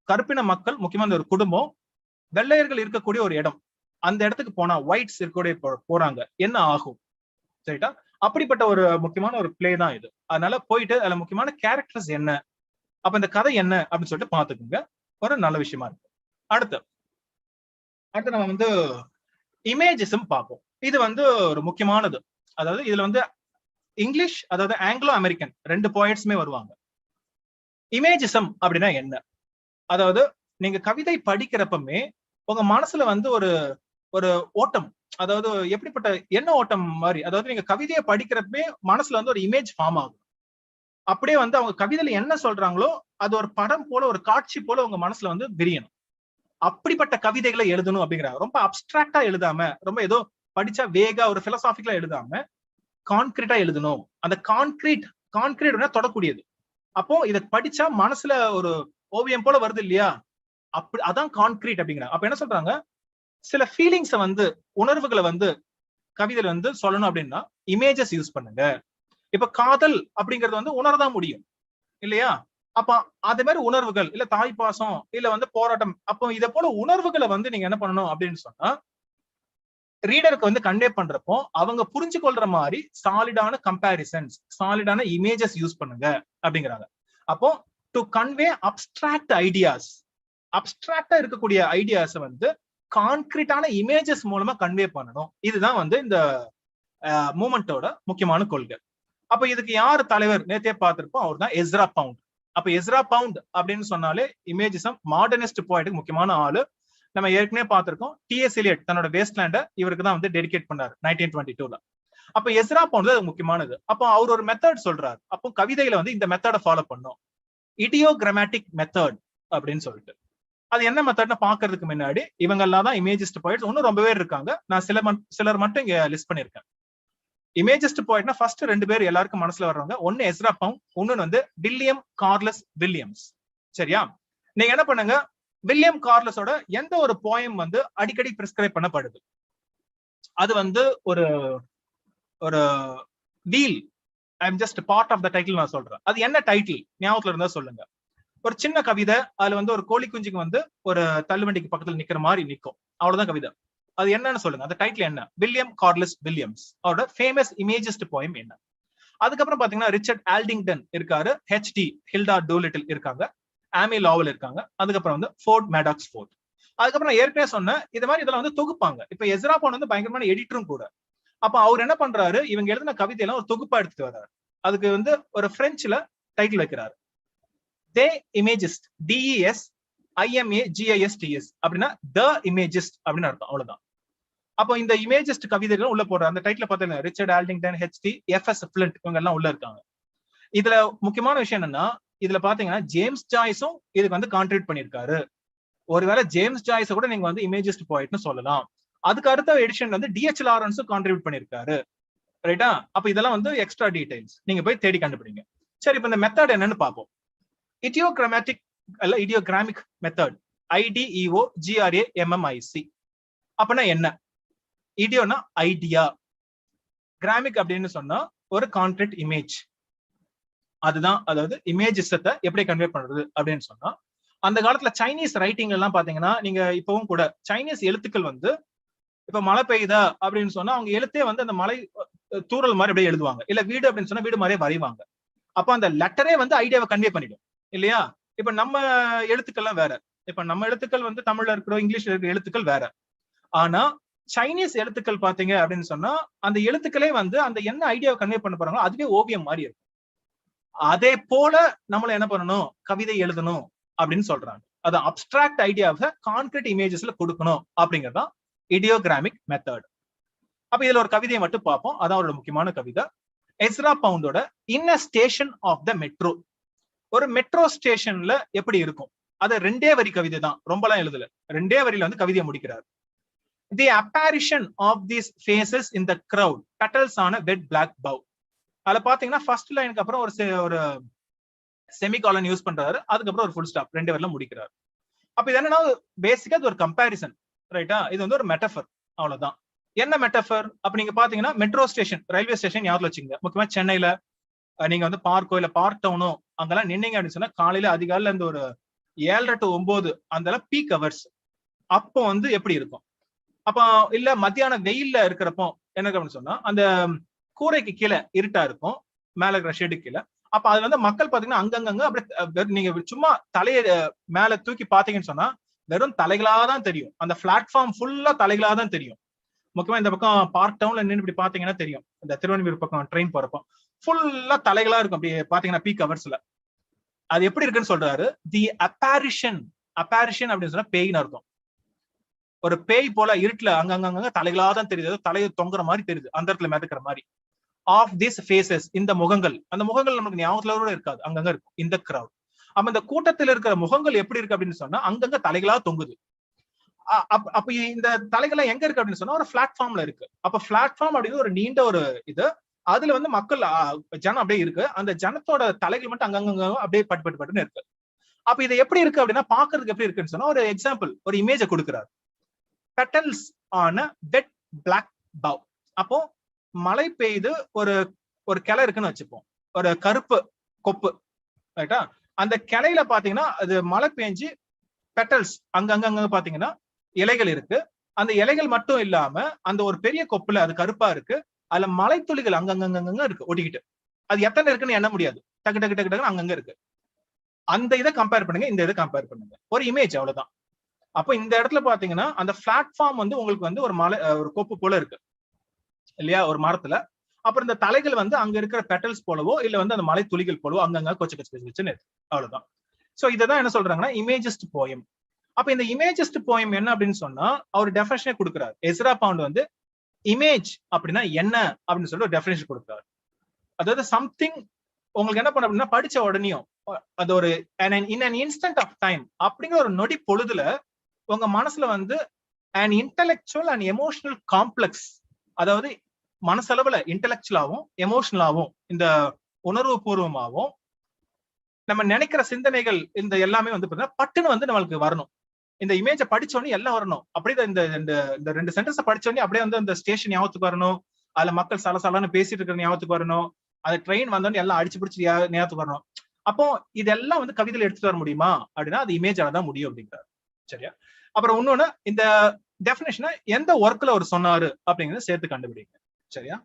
Speaker 1: கருப்பின மக்கள், முக்கியமா இந்த ஒரு குடும்பம், வெள்ளையர்கள் இருக்கக்கூடிய ஒரு இடம், அந்த இடத்துக்கு போனா ஒயிட்ஸ் இருக்கக்கூடிய போறாங்க, என்ன ஆகும், சரிட்டா? அப்படிப்பட்ட ஒரு முக்கியமான ஒரு பிளே தான் இது. அதனால போயிட்டு அதுல முக்கியமான கேரக்டர்ஸ் என்ன, அப்ப இந்த கதை என்ன அப்படின்னு சொல்லிட்டு பாத்துக்கோங்க. ஒரு நல்ல விஷயமா இருக்கு. அடுத்து நம்ம வந்து இமேஜஸும் பார்ப்போம். இது வந்து ஒரு முக்கியமானது. அதாவது இதுல வந்து இங்கிலீஷ், அதாவது ஆங்கிலோ அமெரிக்கன் 2 போயட்ஸுமே வருவாங்க. இமேஜிசம் அப்படின்னா என்ன? அதாவது நீங்க கவிதை படிக்கிறப்பமே உங்க மனசுல வந்து ஒரு ஒரு ஓட்டம், அதாவது எப்படிப்பட்ட என்ன ஓட்டம் மாதிரி, அதாவது நீங்க கவிதையை படிக்கிறப்பமே மனசுல வந்து ஒரு இமேஜ் ஃபார்ம் ஆகும். அப்படியே வந்து அவங்க கவிதையில என்ன சொல்றாங்களோ அது ஒரு படம் போல, ஒரு காட்சி போல உங்க மனசுல வந்து விரியணும். அப்படிப்பட்ட கவிதைகளை எழுதணும் அப்படிங்கிறாங்க. ரொம்ப அப்டிராக்டா எழுதாம, ரொம்ப ஏதோ படிச்சா வேகா ஒரு பிலோசாபிக்கலா எழுதாம கான்கிரீட்டா எழுதணும். அந்த கான்கிரீட் தொடக்கூடியது. அப்போ இதை படிச்சா மனசுல ஒரு ஓவியம் போல வருது இல்லையா, அப்படி அதான் கான்கிரீட் அப்படிங்கிறாங்க. அப்ப என்ன சொல்றாங்க, சில ஃபீலிங்ஸை வந்து, உணர்வுகளை வந்து கவிதையில வந்து சொல்லணும் அப்படின்னா இமேஜஸ் யூஸ் பண்ணுங்க. இப்ப காதல் அப்படிங்கிறது வந்து உணரதான் முடியும் இல்லையா? அப்ப அதே மாதிரி உணர்வுகள், இல்ல தாய் பாசம், இல்ல வந்து போராட்டம், அப்போ இதை போல உணர்வுகளை வந்து நீங்க என்ன பண்ணணும் அப்படின்னு சொன்னா, ரீடருக்கு வந்து கன்வே பண்றப்போ அவங்க புரிஞ்சு கொள்ற மாதிரி சாலிடான கம்பேரிசன்ஸ், சாலிடான இமேஜஸ் யூஸ் பண்ணுங்க அப்படிங்கிறாங்க. அப்போ டு கன்வே அப்டிராக்ட் ஐடியாஸ், அப்டிராக்டா இருக்கக்கூடிய ஐடியாஸ் வந்து கான்கிரீட்டான இமேஜஸ் மூலமா கன்வே பண்ணணும். இதுதான் வந்து இந்த மூமெண்டோட முக்கியமான கொள்கை. அப்ப இதுக்கு யார் தலைவர், நேத்தே பார்த்திருப்போம், அவர் தான் எஸ்ரா பவுண்ட். அப்ப எஸ்ரா பவுண்ட் அப்படின்னு சொன்னாலே இமேஜிசம் மாடர்னிஸ்ட் போய்ட்டுக்கு முக்கியமான ஆளு. நம்ம ஏற்கனவே பார்த்திருக்கோம், டிஎஸ் எலியட் தன்னோட வேஸ்ட்லேண்ட இவருக்கு தான் வந்து டெடிகேட் பண்ணாரு 1922ல. அப்ப எஸ்ரா பவுண்ட் அது முக்கியமானது. அப்போ அவர் ஒரு மெத்தட் சொல்றாரு. அப்போ கவிதையில வந்து இந்த மெத்தடை ஃபாலோ பண்ணும், இடியோகிராமேட்டிக் மெத்தட் அப்படின்னு சொல்லிட்டு. அது என்ன மெத்தட்னு பாக்குறதுக்கு முன்னாடி இவங்க எல்லாம் தான் இமேஜிஸ்ட் போயிட்ஸ். இன்னும் ரொம்பவே இருக்காங்க, நான் சிலர் மட்டும் இங்க லிஸ்ட் பண்ணிருக்கேன். இமேஜிஸ்ட் போயிட்னா ஃபர்ஸ்ட் 2 பேர் எல்லாருக்கும் மனசுல வர்றவங்க, ஒன்னு எஸ்ரா பவுண்ட், இன்னொன்னு வந்து வில்லியம் கார்லஸ் வில்லியம்ஸ். சரியா? நீங்க என்ன பண்ணுங்க, வில்லியம் கார்லஸோட எந்த ஒரு போயம் வந்து அடிக்கடி பிரிஸ்கிரைப் பண்ணப்படுது, அது வந்து ஒரு ஒரு wheel, I am just part of the title நான் சொல்றேன். அது என்ன டைட்டில் ஞாபகத்துல இருந்தா சொல்லுங்க. ஒரு சின்ன கவிதை, அதுல வந்து ஒரு கோழி குஞ்சுக்கு வந்து ஒரு தள்ளுவண்டிக்கு பக்கத்துல நிக்கிற மாதிரி நிக்கும், அவ்வளவுதான் கவிதை. அது என்னன்னு சொல்லுங்க, அந்த டைட்டில் என்ன? வில்லியம் கார்லஸ் வில்லியம்ஸ் அவரோட ஃபேமஸ் இமேஜிஸ்ட் போயம் என்ன? அதுக்கப்புறம் பாத்தீங்கன்னா ரிச்சர்ட் ஆல்டிங்டன் இருக்காரு, ஹெச்டி ஹில்டா டூலிட்டில் இருக்காங்க, ஆமி லாவல் இருக்காங்க, அதுக்கப்புறம் வந்து ஃபோர்ட் மேடாக்ஸ் ஃபோர்ட். அதுக்கப்புறம் நான் ஏற்கனவே சொன்ன இது மாதிரி இதெல்லாம் வந்து தொகுப்பாங்க. இப்ப எஸ்ரா பவுண்ட் வந்து பயங்கரமான எடிட்டரும் கூட. அப்ப அவர் என்ன பண்றாரு, இவங்க எழுதின கவிதையெல்லாம் ஒரு தொகுப்பா எடுத்துட்டு வர்றாரு. அதுக்கு வந்து ஒரு பிரெஞ்சுல டைட்டில் வைக்கிறாரு, தே இமேஜிஸ்ட், DESIMAGISTS அப்படின்னா த இமேஜிஸ்ட் அப்படின்னு அர்த்தம், அவ்வளவுதான். அப்போ இந்த இமேஜிஸ்ட் கவிதைகள் உள்ள போடுற அந்த டைட்டில் பார்த்தீங்கன்னா ரிச்சர்ட் ஆல்டிங்டன், ஹெச்டி, FS ஃபிளிண்ட் இவங்க எல்லாம் உள்ள இருக்காங்க. இதுல முக்கியமான விஷயம் என்னன்னா, இதுல பாத்தீங்கன்னா ஜேம்ஸ் ஜாய்ஸும் இதுக்கு வந்து கான்ட்ரிபியூட் பண்ணிருக்காரு. ஒருவேளை ஜேம்ஸ் ஜாய்ஸ கூட நீங்க வந்து இமேஜிஸ்ட் போயிட்னு சொல்லலாம். அதுக்கு அடுத்த எடிஷன் வந்து DH லாரன்ஸும் கான்ட்ரிபியூட் பண்ணிருக்காரு. ரைட்டா? அப்ப இதெல்லாம் வந்து எக்ஸ்ட்ரா டீடைல்ஸ், நீங்க போய் தேடி கண்டுபிடிங்க. சரி, இப்ப இந்த மெத்தட் என்னன்னு பார்ப்போம். இடியோகிராமேட்டிக் அல்ல இடியோகிராமிக் மெத்தட், IDEOGRAMMIC அப்படின்னா என்ன? இடியோனா ஐடியா, கிராமிக் அப்படின்னு சொன்னா ஒரு கான்கிரீட் இமேஜ், அதுதான். அதாவது இமேஜிசத்தை எப்படி கன்வே பண்றது அப்படின்னு சொன்னா, அந்த காலத்துல சைனீஸ் ரைட்டிங் எல்லாம் பாத்தீங்கன்னா, நீங்க இப்பவும் கூட சைனீஸ் எழுத்துக்கள் வந்து இப்ப மழை பெய்யுதா அப்படின்னு சொன்னா அவங்க எழுத்தே வந்து அந்த மலை தூறல் மாதிரி அப்படியே எழுதுவாங்க, இல்ல வீடு அப்படின்னு சொன்னா வீடு மாதிரியே வரைவாங்க. அப்ப அந்த லெட்டரே வந்து ஐடியாவை கன்வே பண்ணிடும் இல்லையா? இப்ப நம்ம எழுத்துக்கள்லாம் வேற. இப்ப நம்ம எழுத்துக்கள் வந்து தமிழ்ல இருக்கிற இங்கிலீஷ்ல இருக்கிற எழுத்துக்கள் வேற. ஆனா சைனீஸ் எழுத்துக்கள் பாத்தீங்க அப்படின்னு சொன்னா அந்த எழுத்துக்களே வந்து அந்த என்ன ஐடியாவை கன்வே பண்ண போறாங்களோ அதுவே ஓவியம் மாதிரி இருக்கும். அதே போல நம்மள என்ன பண்ணணும், கவிதை எழுதணும் அப்படின்னு சொல்றாங்க. அது அப்டிராக்ட் ஐடியாவை கான்கிரீட் இமேஜஸ்ல கொடுக்கணும் அப்படிங்கறதுதான் இடியோகிராமிக் மெத்தட். அப்ப இதுல ஒரு கவிதையை மட்டும் பார்ப்போம். அதான் அவரோட முக்கியமான கவிதை. எஸ்ரா பவுண்டோட in a station of the metro. ஒரு மெட்ரோ ஸ்டேஷன்ல எப்படி இருக்கும், அது 2 வரி கவிதை தான், ரொம்பலாம் எழுதல. 2 வரியில வந்து கவிதையை முடிக்கிறார். தி அப்பarition of these faces in the crowd petals on a wet black bough. அதுல பாத்தீங்கன்னா ஃபர்ஸ்ட் லைனுக்கு அப்புறம் ஒரு செமிகாலன் யூஸ் பண்றாரு, அதுக்கப்புறம் ஒரு ஃபுல் ஸ்டாப், 2 வரியில முடிக்கிறார். அப்ப இது என்னன்னா பேசிக்கா இது ஒரு கம்பேரிசன், ரைட்டா? இது வந்து ஒரு மெட்டஃபர், அவ்வளவுதான். என்ன மெட்டஃபர்? அப்ப நீங்க பாத்தீங்கன்னா மெட்ரோ ஸ்டேஷன், ரயில்வே ஸ்டேஷன் ஞாபகம் வச்சுங்க. முக்கியமா சென்னையில நீங்க வந்து பார்க்கோ இல்ல பார்க் டவுனோ அங்கெல்லாம் நின்னீங்க அப்படின்னு சொன்னா காலையில அதிகாலையில இருந்து ஒரு 7:30 to 9 அந்த பீக் ஹவர்ஸ். அப்போ வந்து எப்படி இருக்கும்? அப்ப இல்ல மத்தியான வெயில்ல இருக்கிறப்போ என்ன அப்படின்னு சொன்னா அந்த கூரைக்கு கீழே இருட்டா இருக்கும், மேல இருக்கிற ஷெடு கீழே. அப்ப அதுல வந்து மக்கள் பாத்தீங்கன்னா அங்கங்க அப்படியே நீங்க சும்மா தலையை மேல தூக்கி பாத்தீங்கன்னு சொன்னா வெறும் தலைகளாதான் தெரியும். அந்த பிளாட்ஃபார்ம் ஃபுல்லா தலைகளாதான் தெரியும். முக்கியமா இந்த பக்கம் பார்க் டவுன்ல நின்று இப்படி பாத்தீங்கன்னா தெரியும், இந்த திருவண்ணாமலை பக்கம் ட்ரெயின் போறப்போ ஃபுல்லா தலைகளா இருக்கும் அப்படி பாத்தீங்கன்னா பீக் ஹவர்ஸ்ல. அது எப்படி இருக்குன்னு சொல்றாரு. தி அப்பarition அப்படின்னு சொன்னா பேய்னு அர்த்தம். ஒரு பேய் போல இருட்டுல அங்கங்க தலைகளாதான் தெரியுது, தலையை தொங்குற மாதிரி தெரியுது, அந்த இடத்துல மிதக்கிற மாதிரி. ஆஃப் திஸ் ஃபேசஸ், இந்த முகங்கள், அந்த முகங்கள் நமக்கு ஞாபகத்துல கூட இருக்காது, அங்கங்க இருக்கும் இந்த கிரவுட். அப்ப இந்த கூட்டத்தில் இருக்கிற முகங்கள் எப்படி இருக்கு அப்படின்னு சொன்னா அங்கங்க தலைகளா தொங்குது. அப்ப இந்த தலைகள் எங்க இருக்கு அப்படின்னு சொன்னா ஒரு பிளாட்ஃபார்ம்ல இருக்கு. அப்ப பிளாட்ஃபார்ம் அப்படின்னு ஒரு நீண்ட ஒரு இது, அதுல வந்து மக்கள் ஜனம் அப்படியே இருக்கு, அந்த ஜனத்தோட தலைகள் மட்டும் அங்கங்க அப்படியே பட்டுன்னு இருக்கு. அப்ப இது எப்படி இருக்கு அப்படின்னா பாக்குறதுக்கு எப்படி இருக்குன்னு சொன்னா ஒரு எக்ஸாம்பிள், ஒரு இமேஜ கொடுக்கிறார். Petals on a wet black bough. அப்போ மழை பெய்து ஒரு கிளை இருக்குன்னு வச்சுப்போம், ஒரு கருப்பு கொப்பு, ரைட்டா? அந்த கிளையில பாத்தீங்கன்னா அது மழை பெஞ்சு பெட்டல்ஸ் அங்கங்க பாத்தீங்கன்னா இலைகள் இருக்கு. அந்த இலைகள் மட்டும் இல்லாம அந்த ஒரு பெரிய கொப்புல அது கருப்பா இருக்கு, அதுல மலை துளிகள் அங்கங்க இருக்கு ஒட்டிக்கிட்டு. அது எத்தனை இருக்குன்னு எண்ண முடியாது, டக்கு டக்கு டக்கு டக்குன்னு அங்கங்க இருக்கு. அந்த இதை கம்பேர் பண்ணுங்க, இந்த இதை கம்பேர் பண்ணுங்க, ஒரு இமேஜ், அவ்வளவுதான். அப்ப இந்த இடத்துல பாத்தீங்கன்னா அந்த பிளாட்ஃபார்ம் வந்து உங்களுக்கு வந்து ஒரு கொப்பு போல இருக்கு இல்லையா, ஒரு மரத்துல. அப்புறம் இந்த தலைகள் வந்து அங்க இருக்கிற பெட்டல்ஸ் போலவோ இல்ல வந்து அந்த மலை துளிகள் போலவோ அங்கங்க கொச்சு கொச்சு கொச்சுன்னு இருக்கு, அவ்வளவுதான். சோ இதான் என்ன சொல்றாங்கன்னா இமேஜிஸ்ட் போயம். அப்ப இந்த இமேஜிஸ்ட் போயம் என்ன அப்படின்னு சொன்னா அவர் டெஃபினேஷனே கொடுக்கிறார். எஸ்ரா பவுண்ட் வந்து இமேஜ் அப்படின்னா என்ன அப்படின்னு சொல்லிட்டு ஒரு டெஃபினேஷன் கொடுக்கிறார். அதாவது சம்திங் உங்களுக்கு என்ன பண்ண அப்படின்னா படிச்ச உடனேயும் அது ஒரு இன் an instant of time அப்படிங்கிற ஒரு நொடி பொழுதுல உங்க மனசுல வந்து an intellectual and emotional complex, அதாவது மனசளவுல இன்டெலெக்சுவலாவும் எமோஷனலாவும் இந்த உணர்வு பூர்வமாவும் நம்ம நினைக்கிற சிந்தனைகள் இந்த எல்லாமே வந்து பாத்தீங்கன்னா பட்டுன்னு வந்து நம்மளுக்கு வரணும். இந்த இமேஜ படிச்சோடனே எல்லாம் வரணும். அப்படியே இந்த 2 சென்டென்ஸ் படிச்சோடனே அப்படியே வந்து அந்த ஸ்டேஷன் ஞாபகத்துக்கு வரணும், அதுல மக்கள் சலசலன்னு பேசிட்டு இருக்கிற ஞாபகத்துக்கு வரணும், அது ட்ரெயின் வந்தோடனே எல்லாம் அடிச்சு பிடிச்சி ஞாபகத்துக்கு வரணும். அப்போ இதெல்லாம் வந்து கவிதையில எடுத்துட்டு வர முடியுமா அப்படின்னா அது இமேஜால தான் முடியும் அப்படிங்கிறார். சரியா? அப்புறம் இன்னொன்னு, இந்த டெஃபினேஷனை எந்த ஒர்க்ல அவர் சொன்னாரு அப்படிங்கறத சேர்த்து கண்டுபிடிங்க. சரியா?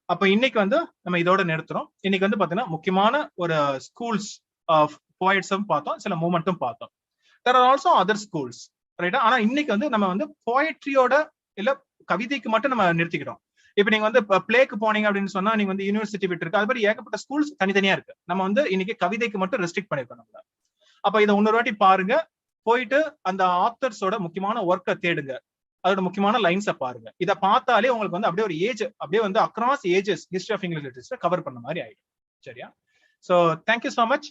Speaker 1: அப்ப இன்னைக்கு வந்து நம்ம இதோட நிறுத்துறோம். இன்னைக்கு வந்து பாத்தீங்கன்னா முக்கியமான ஒரு ஸ்கூல்ஸ் ஆஃப் போயட்ஸும் பார்த்தோம், சில மூமெண்ட்டும் பார்த்தோம். There are also other schools, ரைட்டா? ஆனா இன்னைக்கு வந்து நம்ம வந்து போயட்ரியோட இல்ல கவிதைக்கு மட்டும் நம்ம நிறுத்திக்கிறோம். இப்ப நீங்க வந்து பிளேக்கு போனீங்க அப்படின்னு சொன்னா நீங்க வந்து யூனிவர்சிட்டி விட்டு இருக்கு, அது மாதிரி ஏகப்பட்ட ஸ்கூல்ஸ் தனித்தனியா இருக்கு. நம்ம வந்து இன்னைக்கு கவிதைக்கு மட்டும் ரெஸ்ட்ரிக்ட் பண்ணிருக்கோம் நம்ம. அப்ப இதை இன்னொரு வாட்டி பாருங்க, போயிட்டு அந்த ஆத்தர்ஸோட முக்கியமான ஒர்க்கை தேடுங்க, அதோட முக்கியமான லைன்ஸை பாருங்க. இதை பார்த்தாலே உங்களுக்கு வந்து அப்படியே ஒரு ஏஜ் அப்படியே வந்து across ages history of English literature cover பண்ண மாதிரி ஆயிடும். சரியா? So thank you so much.